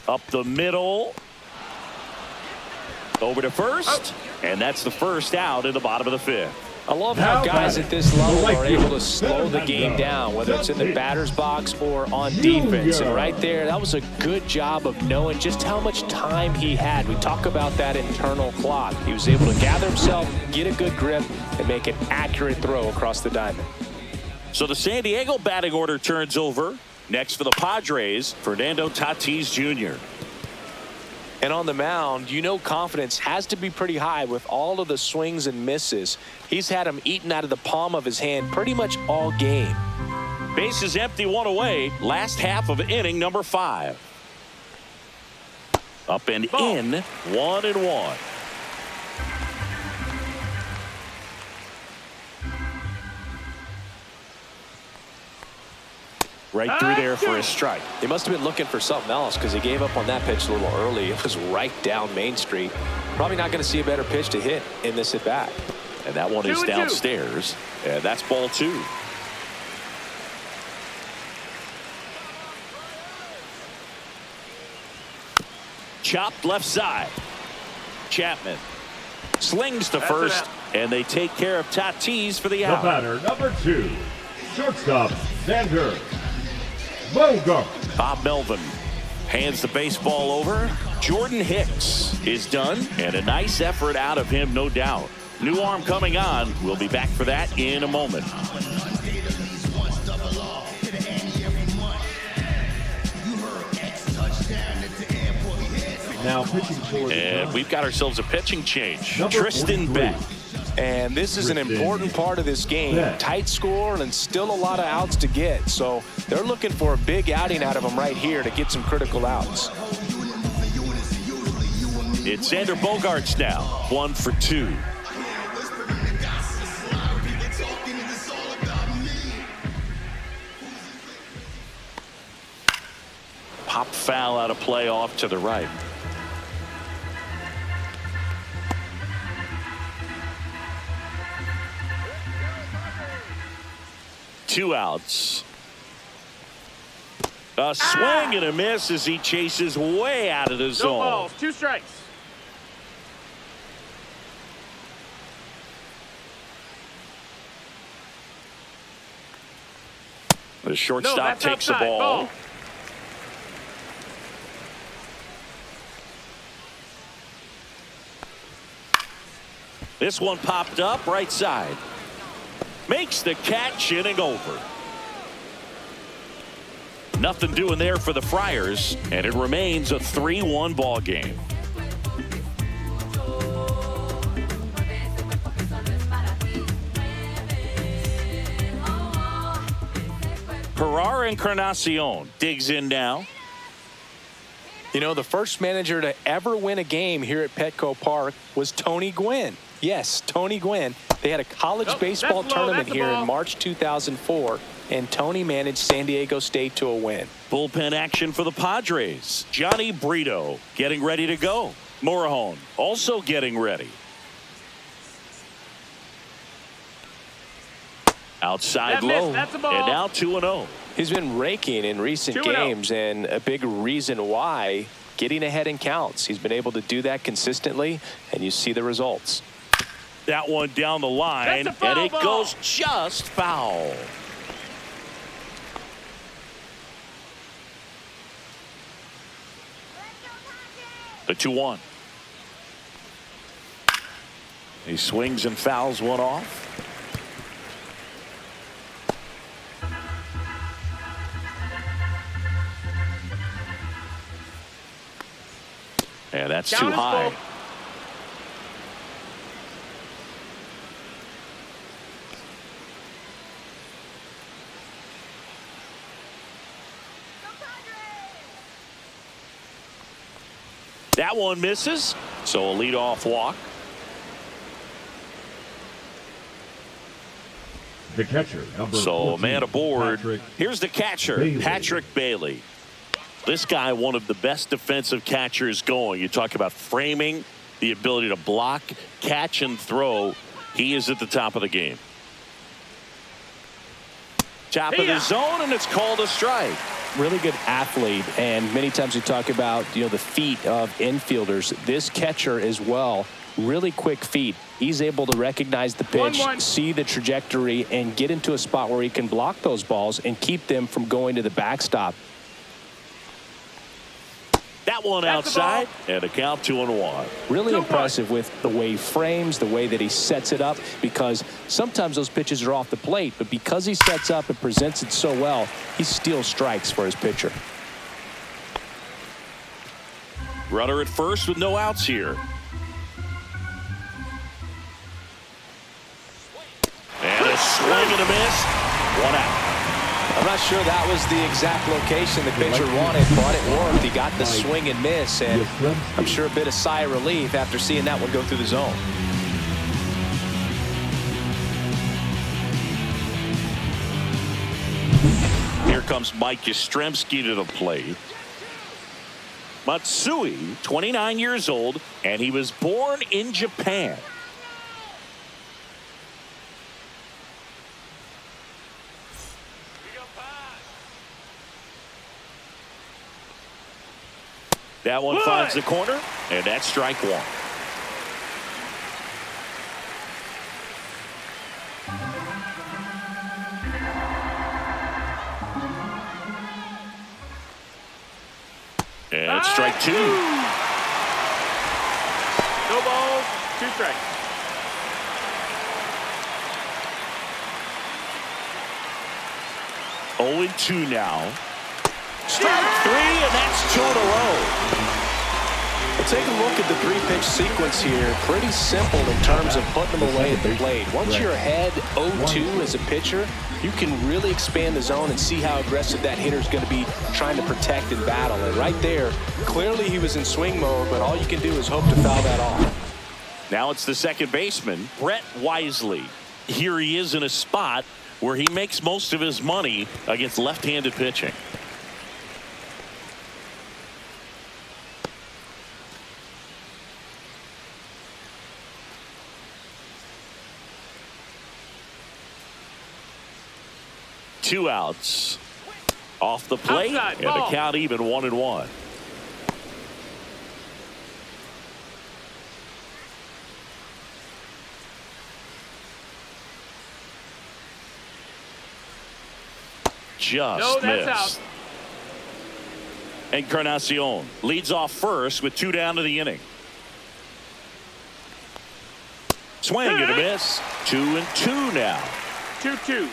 Up the middle. Over to first. And that's the first out in the bottom of the 5th. I love how guys at this level are able to slow the game down, whether it's in the batter's box or on defense. And right there, that was a good job of knowing just how much time he had. We talk about that internal clock. He was able to gather himself, get a good grip, and make an accurate throw across the diamond. So the San Diego batting order turns over. Next for the Padres, Fernando Tatis Jr. And on the mound, you know confidence has to be pretty high with all of the swings and misses. He's had them eaten out of the palm of his hand pretty much all game. Bases empty, 1 away. Last half of inning number 5. Up and in, 1-1. Right through there for a strike. He must have been looking for something else because he gave up on that pitch a little early. It was right down Main Street. Probably not going to see a better pitch to hit in this at bat. And that one is downstairs. And that's ball 2. Chopped left side. Chapman slings to first, and they take care of Tatis for the out. The batter, number 2, shortstop, Xander Bogart. Bob Melvin hands the baseball over. Jordan Hicks is done, and a nice effort out of him, no doubt. New arm coming on. We'll be back for that in a moment. Now pitching for the And Giants. we've got ourselves a pitching change. Number Tristan 43. Beck. And this is an important part of this game. Yeah. Tight score and still a lot of outs to get. So they're looking for a big outing out of him right here to get some critical outs. It's Xander Bogaerts now. 1 for 2. Pop foul out of play off to the right. Two outs. A swing and a miss as he chases way out of the zone. No balls, 2 strikes. The shortstop takes the ball. This one popped up right side. Makes the catch, inning over. Nothing doing there for the Friars, and it remains a 3-1 ball game. Herrera Encarnacion digs in now. You know, the first manager to ever win a game here at Petco Park was Tony Gwynn. Yes, Tony Gwynn. They had a college baseball tournament here in March 2004, and Tony managed San Diego State to a win. Bullpen action for the Padres. Johnny Brito getting ready to go. Morejon also getting ready. Outside low, and now 2-0. He's been raking in recent games, and a big reason why, getting ahead in counts. He's been able to do that consistently, and you see the results. That one down the line, and it goes just foul. The 2-1. He swings and fouls one off. And that's too high. That one misses, so a leadoff walk. The catcher, number So 14, a man aboard. Patrick Here's the catcher, Bailey. Patrick Bailey. This guy, one of the best defensive catchers going. You talk about framing, the ability to block, catch, and throw. He is at the top of the game. Top of the zone, and it's called a strike. Really good athlete, and many times we talk about, you know, the feet of infielders. This catcher as well, really quick feet. He's able to recognize the pitch, see the trajectory, and get into a spot where he can block those balls and keep them from going to the backstop. That one outside, and a count 2-1. Really impressive with the way he frames, the way that he sets it up, because sometimes those pitches are off the plate, but because he sets up and presents it so well, he steals strikes for his pitcher. Runner at first with no outs here. And a swing and a miss. 1 out. I'm not sure that was the exact location the pitcher wanted, but it worked. He got the swing and miss, and I'm sure a bit of sigh of relief after seeing that one go through the zone. Here comes Mike Yastrzemski to the plate. Matsui, 29 years old, and he was born in Japan. That one finds the corner, and that's strike 1. And it's strike 2. No balls, 2 strikes. Oh, 0-2 now. Strike 3, and that's 2 in a row. take a look at the 3-pitch sequence here. Pretty simple in terms of putting them away at the plate. Once you're ahead 0-2 as a pitcher, you can really expand the zone and see how aggressive that hitter's going to be trying to protect and battle. And right there, clearly he was in swing mode, but all you can do is hope to foul that off. Now it's the second baseman, Brett Wisely. Here he is in a spot where he makes most of his money against left-handed pitching. Two outs off the plate. Outside, and the count even 1-1. Just that's missed. Encarnacion leads off first with 2 down to the inning. Swing and a miss. 2-2 now. 2-2.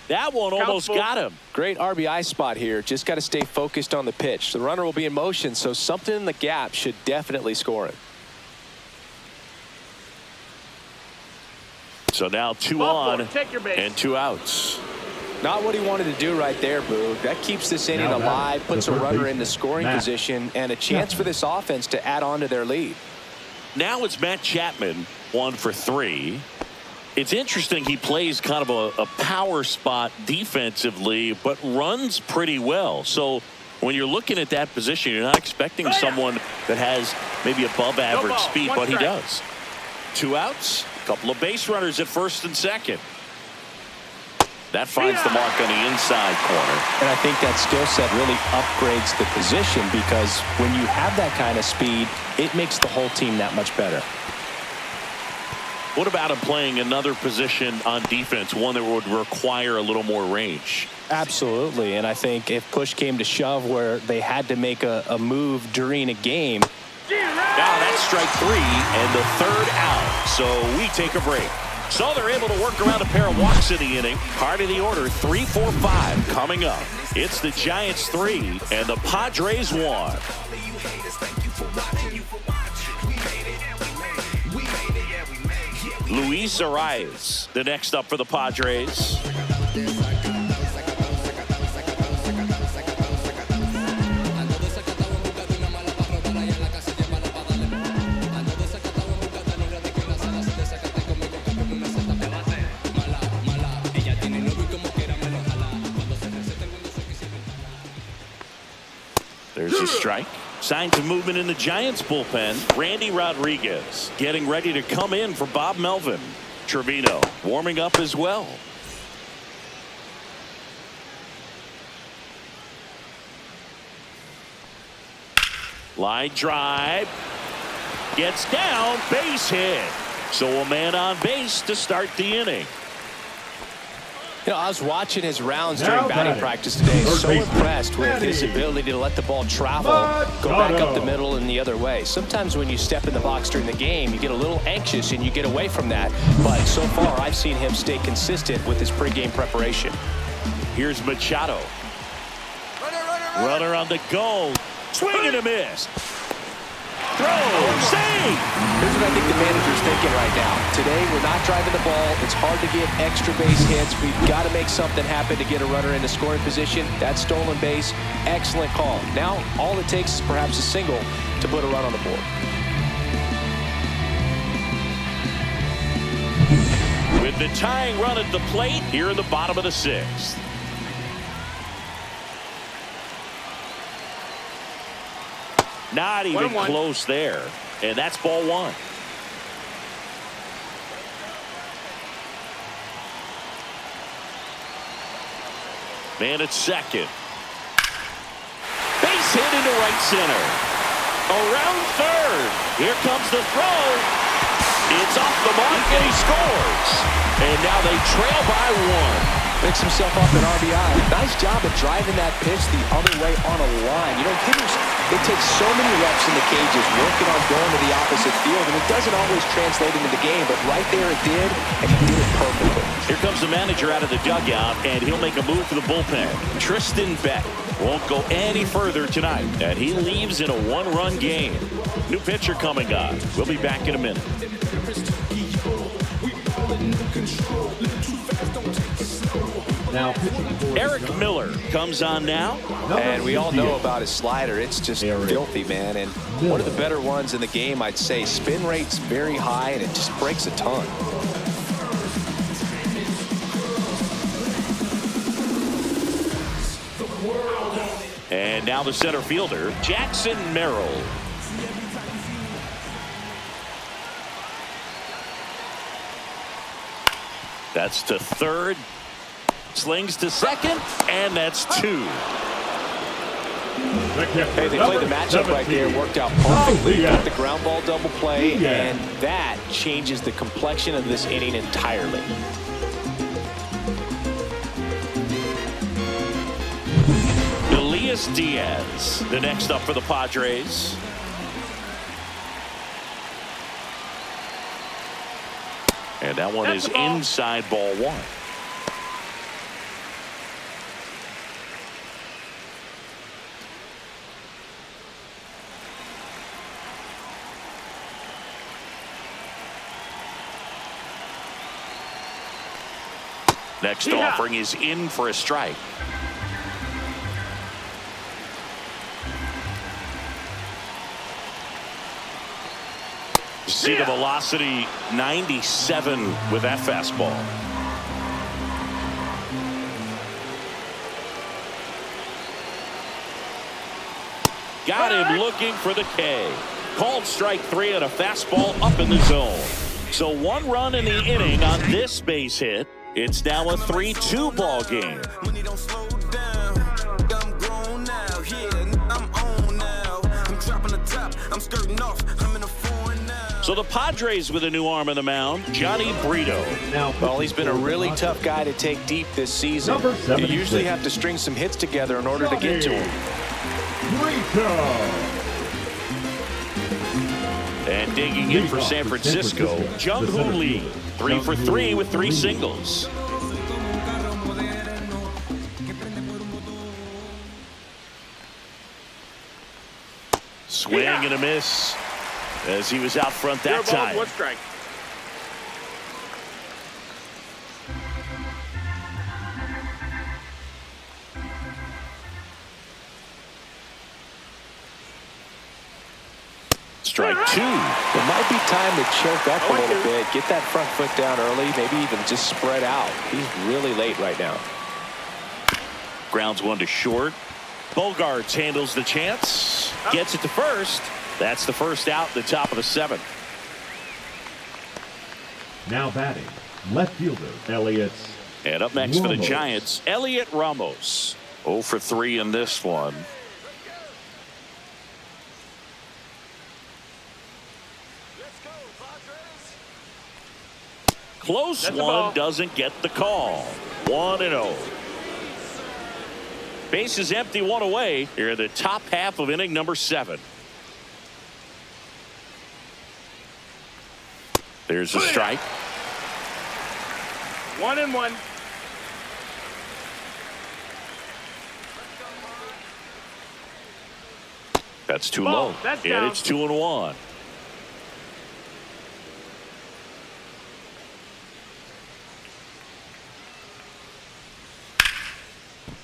That one almost got him. Great RBI spot here. Just got to stay focused on the pitch. The runner will be in motion, so something in the gap should definitely score it. So now 2 on and 2 outs. Not what he wanted to do right there, Boog. That keeps this inning alive, puts a runner in the scoring position, and a chance for this offense to add on to their lead. Now it's Matt Chapman, 1 for 3. It's interesting he plays kind of a power spot defensively, but runs pretty well. So when you're looking at that position, you're not expecting someone that has maybe above average speed, but he does. 2 outs, a couple of base runners at first and second. That finds the mark on the inside corner. And I think that skill set really upgrades the position, because when you have that kind of speed, it makes the whole team that much better. What about him playing another position on defense, one that would require a little more range? Absolutely, and I think if push came to shove where they had to make a move during a game. Now that's strike 3 and the 3rd out, so we take a break. So they're able to work around a pair of walks in the inning. Part of the order, 3, 4, 5 coming up. It's the Giants 3 and the Padres 1. Luis Arias, the next up for the Padres. There's a strike. Signs of movement in the Giants bullpen. Randy Rodriguez getting ready to come in for Bob Melvin. Trevino warming up as well. Line drive. Gets down. Base hit. So a man on base to start the inning. You know, I was watching his rounds during batting practice today. So impressed with his ability to let the ball travel, go back up the middle and the other way. Sometimes when you step in the box during the game, you get a little anxious and you get away from that. But so far, I've seen him stay consistent with his pregame preparation. Here's Machado. Runner on the go. Swing and a miss. Throw. Save. Here's what I think the manager's thinking right now. Today, we're not driving the ball. It's hard to get extra base hits. We've got to make something happen to get a runner into scoring position. That stolen base, excellent call. Now, all it takes is perhaps a single to put a run on the board. With the tying run at the plate here in the bottom of the 6th. Not even close there. And that's ball 1. Man at second. Base hit into right center. Around third. Here comes the throw. It's off the mark and he scores. And now they trail by 1. Picks himself up an RBI. Nice job of driving that pitch the other way on a line. You know, hitters It takes so many reps in the cages working on going to the opposite field, and it doesn't always translate into the game, but right there it did, and he did it perfectly. Here comes the manager out of the dugout, and he'll make a move for the bullpen. Tristan Beck won't go any further tonight, and he leaves in a one-run game. New pitcher coming on. We'll be back in a minute. Now, Eric Miller comes on now, and we all know about his slider. It's just filthy, man, and one of the better ones in the game, I'd say. Spin rate's very high, and it just breaks a ton. And now the center fielder, Jackson Merrill. That's to third. Slings to second, and that's 2. Hey, they played the matchup right there. Worked out perfectly. Got the ground ball double play, and that changes the complexion of this inning entirely. Elias Diaz, the next up for the Padres. And that one is inside ball 1. Next offering is in for a strike. See the velocity, 97 with that fastball. Got him looking for the K. Called strike 3 on a fastball up in the zone. So 1 run in the inning on this base hit. It's now a 3-2 ball game. So the Padres with a new arm on the mound, Johnny Brito. Well, he's been a really tough guy to take deep this season. You usually have to string some hits together in order to get to him. And digging in for San Francisco, Jung-Hoo Lee. 3 for 3 with 3 singles. Swing and a miss as he was out front that time. 1 strike. Strike 2. It might be time to choke up a little bit, get that front foot down early, maybe even just spread out. He's really late right now. Grounds 1 to short. Bogarts handles the chance. Gets it to first. That's the first out at the top of the 7th. Now batting, left fielder, Elliott. And up next for the Giants, Elliot Ramos. 0 for 3 in this one. Close one, doesn't get the call. 1-0. Base is empty, 1 away. Here in the top half of inning number 7. There's a strike. 1-1. That's too low. That's and down. It's 2-1.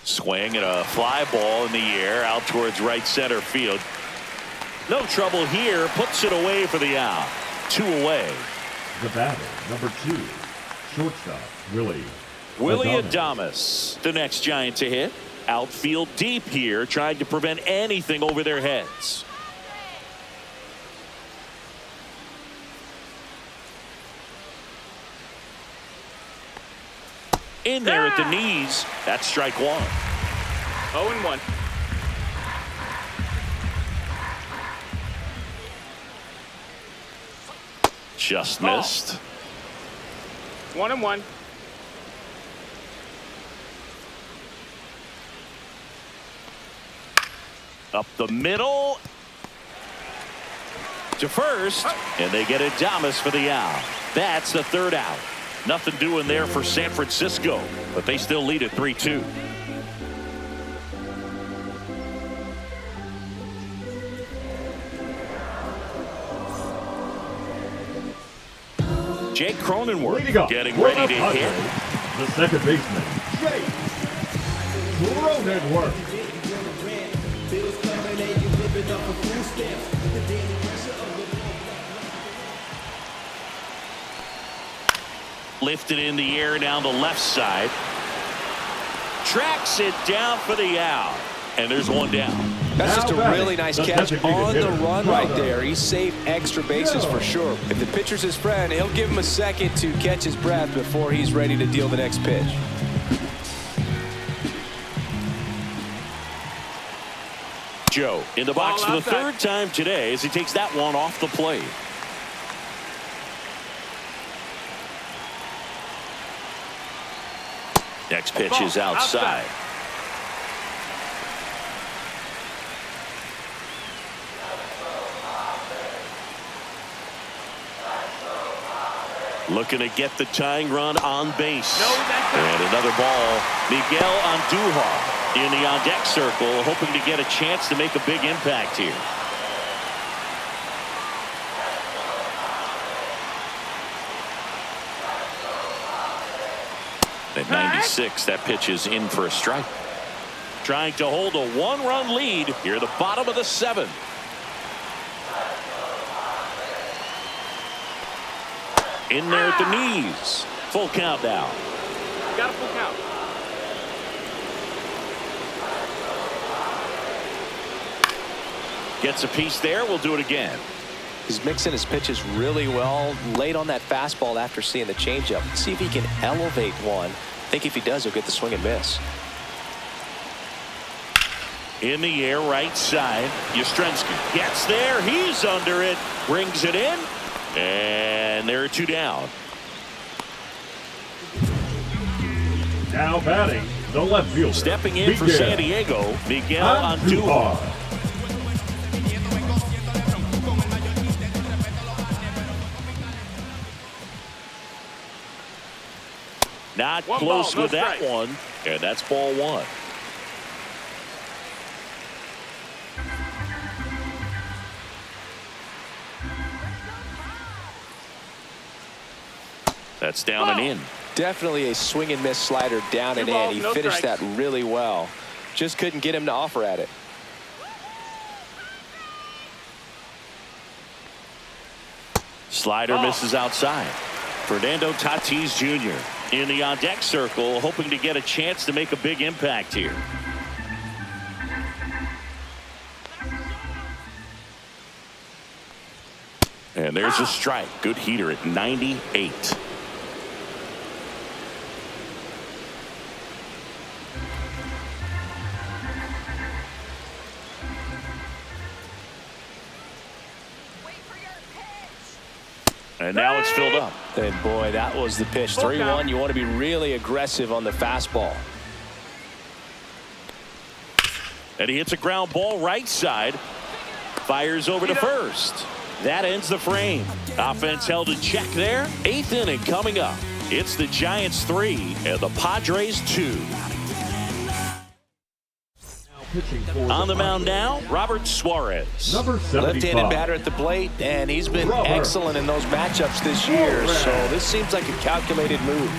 Swing and a fly ball in the air out towards right center field. No trouble here. Puts it away for the out. 2 away. The batter, number 2, shortstop, Willie Adames, the next Giant to hit. Outfield deep here, trying to prevent anything over their heads. In there at the knees. That's strike 1. 0-1. Just missed. 1-1. Up the middle to first, and they get Adames for the out. That's the third out. Nothing doing there for San Francisco, but they still lead at 3-2. Jake Cronenworth getting ready to hit. The second baseman, Jake Cronenworth. Lifted in the air down the left side. Tracks it down for the out. And there's one down. That's just a really nice catch on the run right there. He saved extra bases for sure. If the pitcher's his friend, he'll give him a second to catch his breath before he's ready to deal the next pitch. Joe in the box for the third time today as he takes that one off the plate. Next pitch is outside. Looking to get the tying run on base. And another ball. Miguel Andujar in the on-deck circle, hoping to get a chance to make a big impact here. At 96, that pitch is in for a strike. Trying to hold a one-run lead here at the bottom of the seventh. In there at the knees. Full count now. Got a full count. Gets a piece there. We'll do it again. He's mixing his pitches really well. Late on that fastball after seeing the changeup. Let's see if he can elevate one. I think if he does, he'll get the swing and miss. In the air, right side. Yastrzemski gets there. He's under it. Brings it in. And there are two down. Now batting, the left fielder. Stepping in for San Diego, Miguel Andujar. Not close with that one, and that's ball one. That's down and in. Definitely a swing and miss slider down and in. He finished that really well. Just couldn't get him to offer at it. Slider misses outside. Fernando Tatis Jr. in the on-deck circle, hoping to get a chance to make a big impact here. And there's a strike. Good heater at 98. And now it's filled up. And boy, that was the pitch. 3-1. You want to be really aggressive on the fastball. And he hits a ground ball right side. Fires over to first. That ends the frame. Offense held in check there. 8th inning coming up. It's the Giants 3 and the Padres 2. On the mound now, Robert Suarez. Number 75. Left-handed batter at the plate, and he's been excellent in those matchups this year. So this seems like a calculated move.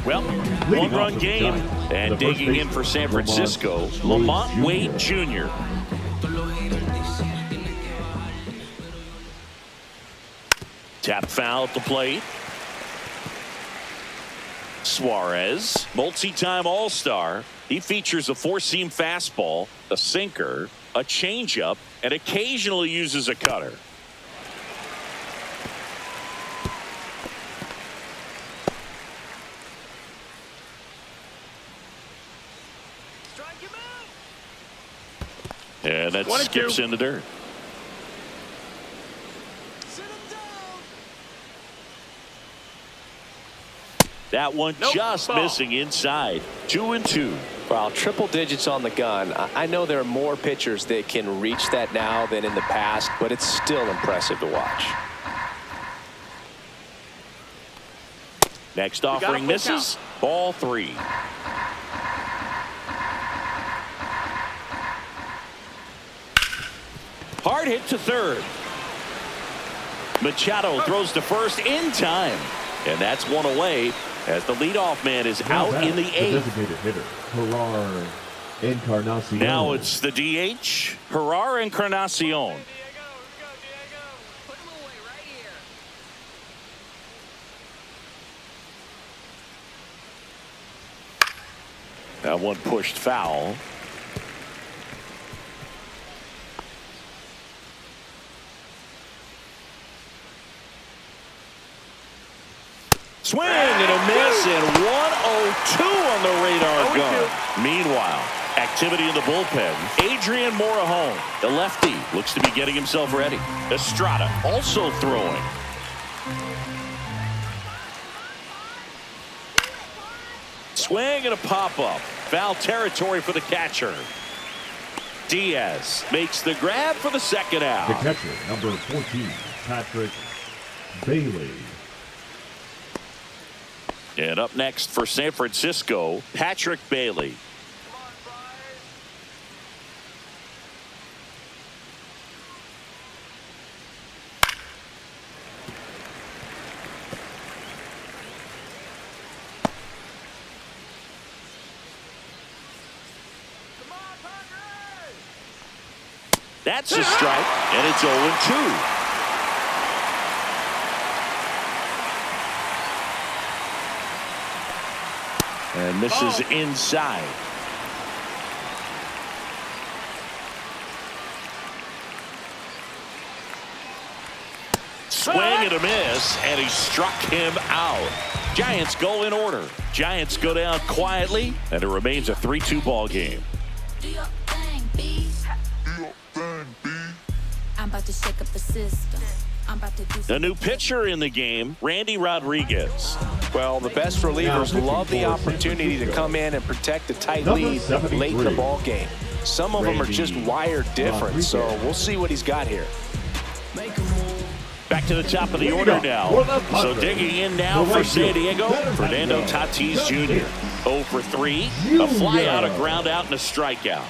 Well, one-run game, and digging in for San Francisco, Lamont Wade Jr. Tap foul at the plate. Suarez, multi-time All-Star. He features a four-seam fastball, a sinker, a changeup, and occasionally uses a cutter. And that skips in the dirt. That one just missing inside. 2-2. Well, triple digits on the gun. I know there are more pitchers that can reach that now than in the past, but it's still impressive to watch. Next offering misses. Ball 3. Hard hit to third. Machado throws to first in time. And that's one away as the leadoff man is out in the 8th. Designated hitter, Gerard Encarnacion. Now it's the DH, Gerard Encarnacion. That one pushed foul. Swing and a miss, and 1-0-2 on the radar gun. Meanwhile, activity in the bullpen. Adrian Morejon, the lefty, looks to be getting himself ready. Estrada also throwing. Swing and a pop-up. Foul territory for the catcher. Diaz makes the grab for the second out. The catcher, number 14, Patrick Bailey. And up next for San Francisco, Patrick Bailey. That's a strike, and it's 0-2. And this is inside. Swing and a miss, and he struck him out. Giants go in order. Giants go down quietly, and it remains a 3-2 ball game. I'm about to shake up the system. I'm about to do a new pitcher in the game, Randy Rodriguez. Well, the best relievers love the opportunity to come in and protect a tight lead late in the ball game. Some of them are just wired different, so we'll see what he's got here. Back to the top of the order now. So digging in now for San Diego, Fernando Tatis Jr. 0 for 3, a fly out, a ground out, and a strikeout.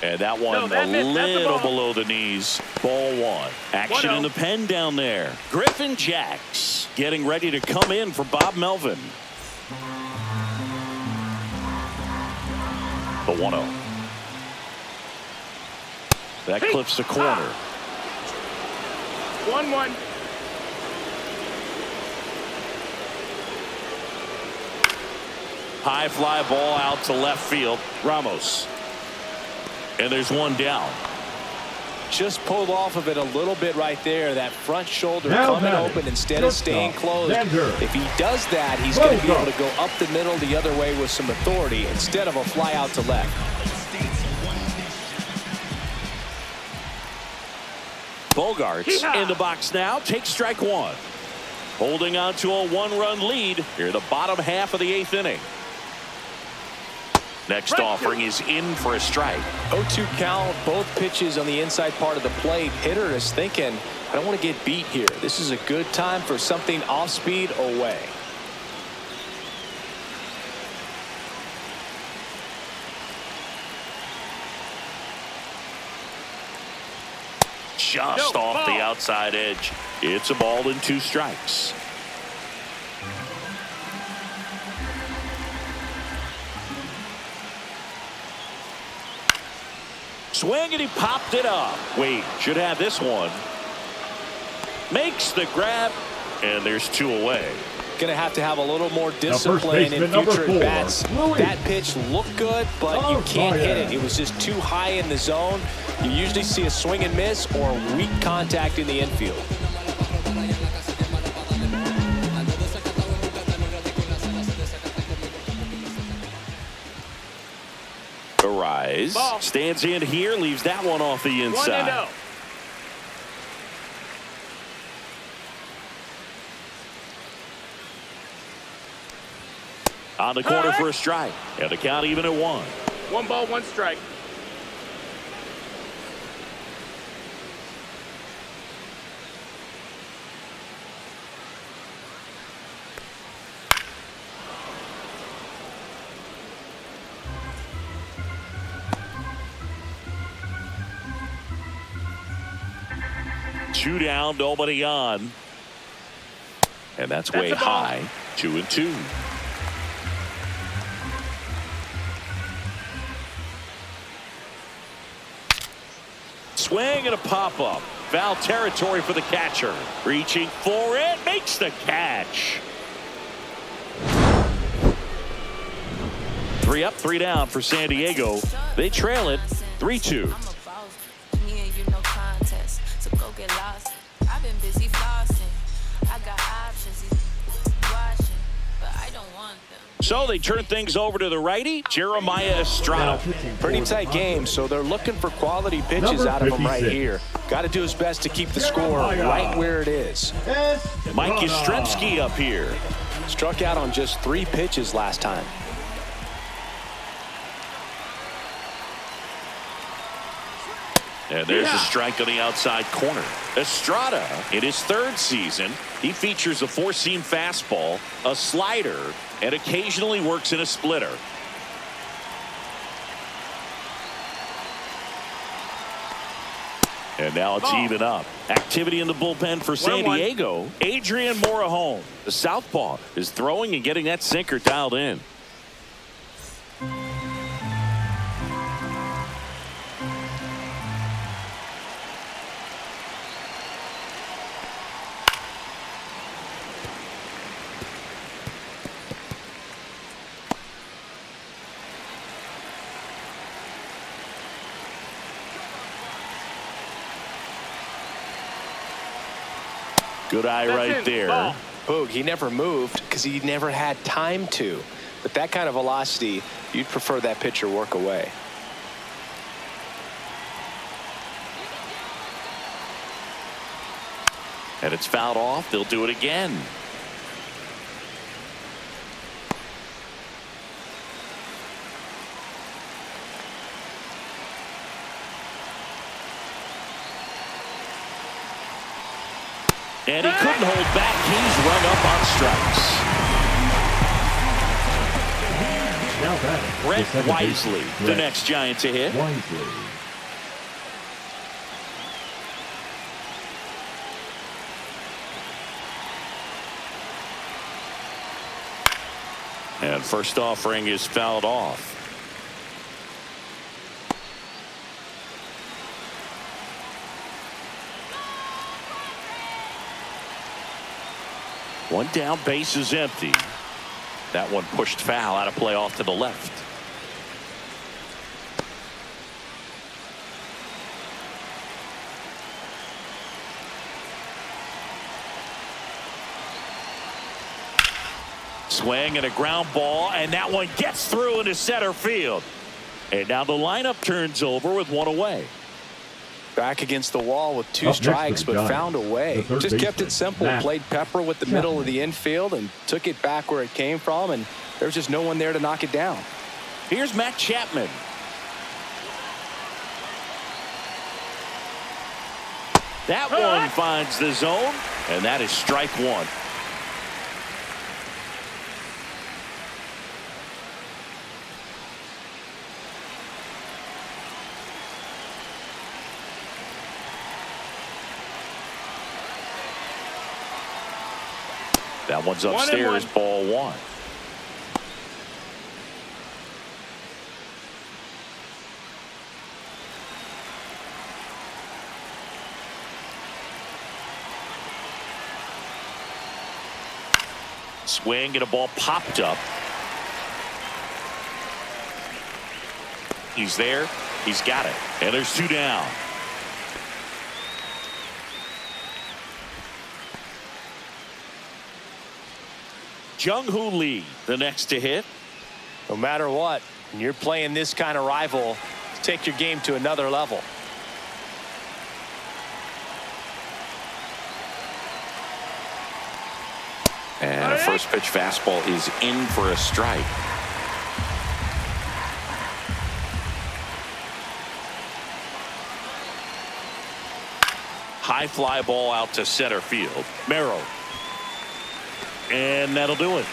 And that one a little below the knees. Ball 1. Action in the pen down there. Griffin Jacks getting ready to come in for Bob Melvin. The 1-0. That clips the corner. 1-1. High fly ball out to left field. Ramos. And there's one down. Just pulled off of it a little bit right there. That front shoulder coming open instead of staying closed. If he does that, he's going to be able to go up the middle the other way with some authority instead of a fly out to left. Bogarts in the box now. Takes strike 1. Holding on to a 1-run lead here in the bottom half of the 8th inning. Next offering is in for a strike. 0-2 count, both pitches on the inside part of the plate. Hitter is thinking, I don't want to get beat here. This is a good time for something off speed away. Just off the outside edge. It's a ball and 2 strikes. Swing and he popped it up. Wait, should have this one. Makes the grab, and there's 2 away. Going to have a little more discipline in future at bats. That pitch looked good, but you can't hit it. It was just too high in the zone. You usually see a swing and miss or weak contact in the infield. Arise. Stands in here, leaves that one off the inside. 1-0. On the corner for a strike. And the count even at 1. 1 ball, 1 strike. Two down, nobody on. And that's way high. 2-2. Swing and a pop-up. Foul territory for the catcher. Reaching for it. Makes the catch. 3 up, 3 down for San Diego. They trail it 3-2. So they turn things over to the righty, Jeremiah Estrada. Pretty tight game, so they're looking for quality pitches out of him right here. Got to do his best to keep the score right where it is. Mike Yastrzemski up here. Struck out on just 3 pitches last time. And there's a strike on the outside corner. Estrada, in his 3rd season, he features a 4-seam fastball, a slider, and occasionally works in a splitter. And now it's even up. Activity in the bullpen for San Diego. Adrian Morejon, the southpaw, is throwing and getting that sinker dialed in. Good eye right there. Boog, he never moved because he never had time to. But that kind of velocity, you'd prefer that pitcher work away. And it's fouled off. They'll do it again. And he couldn't hold back. He's run up on strikes. Brett Wisely, the next Giant to hit. And first offering is fouled off. One down, base is empty. That one pushed foul, out of play off to the left. Swing and a ground ball, and that one gets through into center field. And now the lineup turns over with 1 away. Back against the wall with 2 strikes, but found a way. Just kept it simple. Played pepper with the middle of the infield and took it back where it came from, and there's just no one there to knock it down. Here's Matt Chapman. That one finds the zone, and that is strike 1. That one's upstairs, ball 1. Swing and a ball popped up. He's there. He's got it. And there's 2 down. Jung-Hoo Lee, the next to hit. No matter what, when you're playing this kind of rival, take your game to another level. And a first pitch fastball is in for a strike. High fly ball out to center field. Merrill. And that'll do it.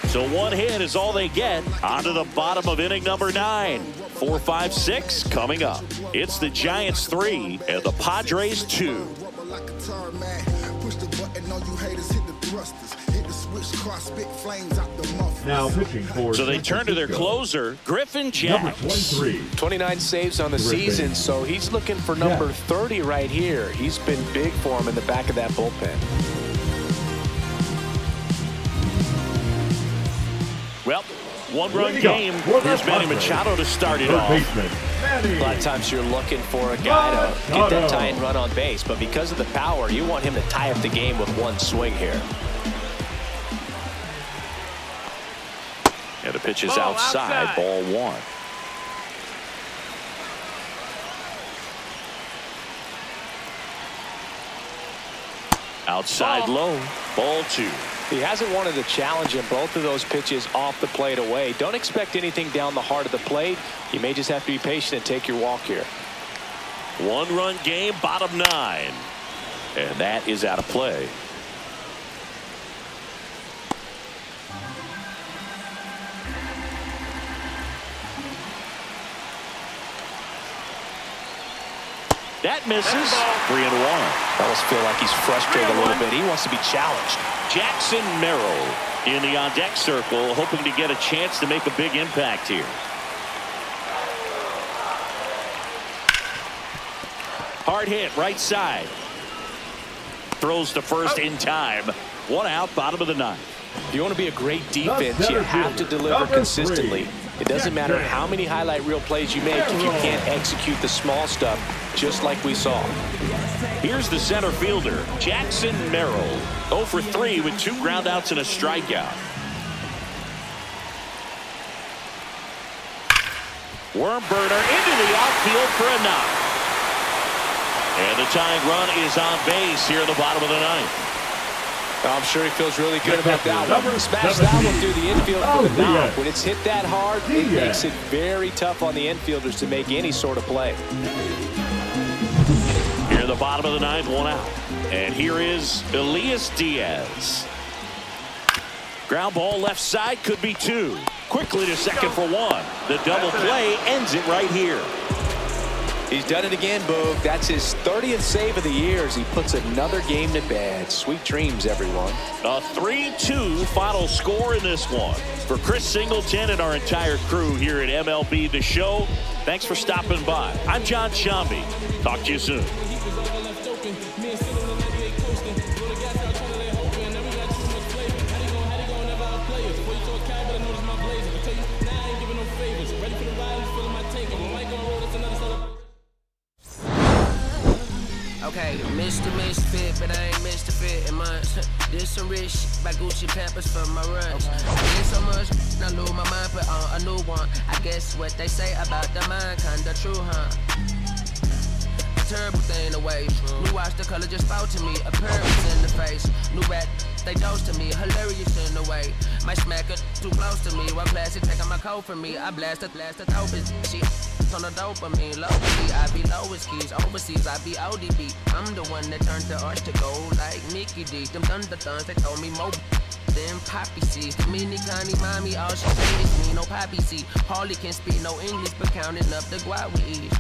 So one hit is all they get. On to the bottom of inning number 9. 4, 5, 6 coming up. It's the Giants 3 and the Padres 2. Now pitching for. So they turn to their closer, Griffin Jack. Number 23. 29 saves on the season, so he's looking for number 30 right here. He's been big for him in the back of that bullpen. Well, one-run game. Here's Manny Machado to start it off. A lot of times you're looking for a guy to get that tying run on base, but because of the power, you want him to tie up the game with one swing here. And the pitch is outside. Ball 1. Outside low. Ball 2. He hasn't wanted a challenge in both of those pitches off the plate away. Don't expect anything down the heart of the plate. You may just have to be patient and take your walk here. One-run game, bottom 9. And that is out of play. That misses. 3-1. I almost feel like he's frustrated a little bit. He wants to be challenged. Jackson Merrill in the on-deck circle, hoping to get a chance to make a big impact here. Hard hit, right side. Throws to first in time. 1 out, bottom of the 9th. If you want to be a great defense, you have to deliver consistently. It doesn't matter how many highlight reel plays you make if you can't execute the small stuff, just like we saw. Here's the center fielder, Jackson Merrill. 0 for 3 with 2 groundouts and a strikeout. Worm burner into the outfield for a knock. And the tying run is on base here in the bottom of the 9th. I'm sure he feels really good about that one. Smash that one through the infield for the knock. When it's hit that hard, it makes it very tough on the infielders to make any sort of play. Here in the bottom of the 9th, 1 out. And here is Elias Diaz. Ground ball left side, could be 2. Quickly to second for 1. The double play ends it right here. He's done it again, Boog. That's his 30th save of the year as he puts another game to bed. Sweet dreams, everyone. A 3-2 final score in this one. For Chris Singleton and our entire crew here at MLB The Show, thanks for stopping by. I'm John Shambi. Talk to you soon. Okay, Mr. Misfit, but I ain't Mr. Fit in months. This some rich shit by Gucci Pampers for my runs. I did so much, I lose my mind, put on a new one. I guess what they say about the mind, kinda true, huh? A terrible thing to waste. New watch, the color just spoke to me. A purpose in the face. New rat, they dose to me. Hilarious in the way. My smacker too close to me. One plastic taking my coat from me. I blast it, dope is she. On the dopamine, locally, I be lowest keys. Overseas, I be ODB. I'm the one that turned the arch to gold like Mickey D. Them thunderthorns, they told me more than poppy seeds. The mini Connie mommy, all she say is me, no poppy seed. Hardly can speak no English, but counting up the guap we eat.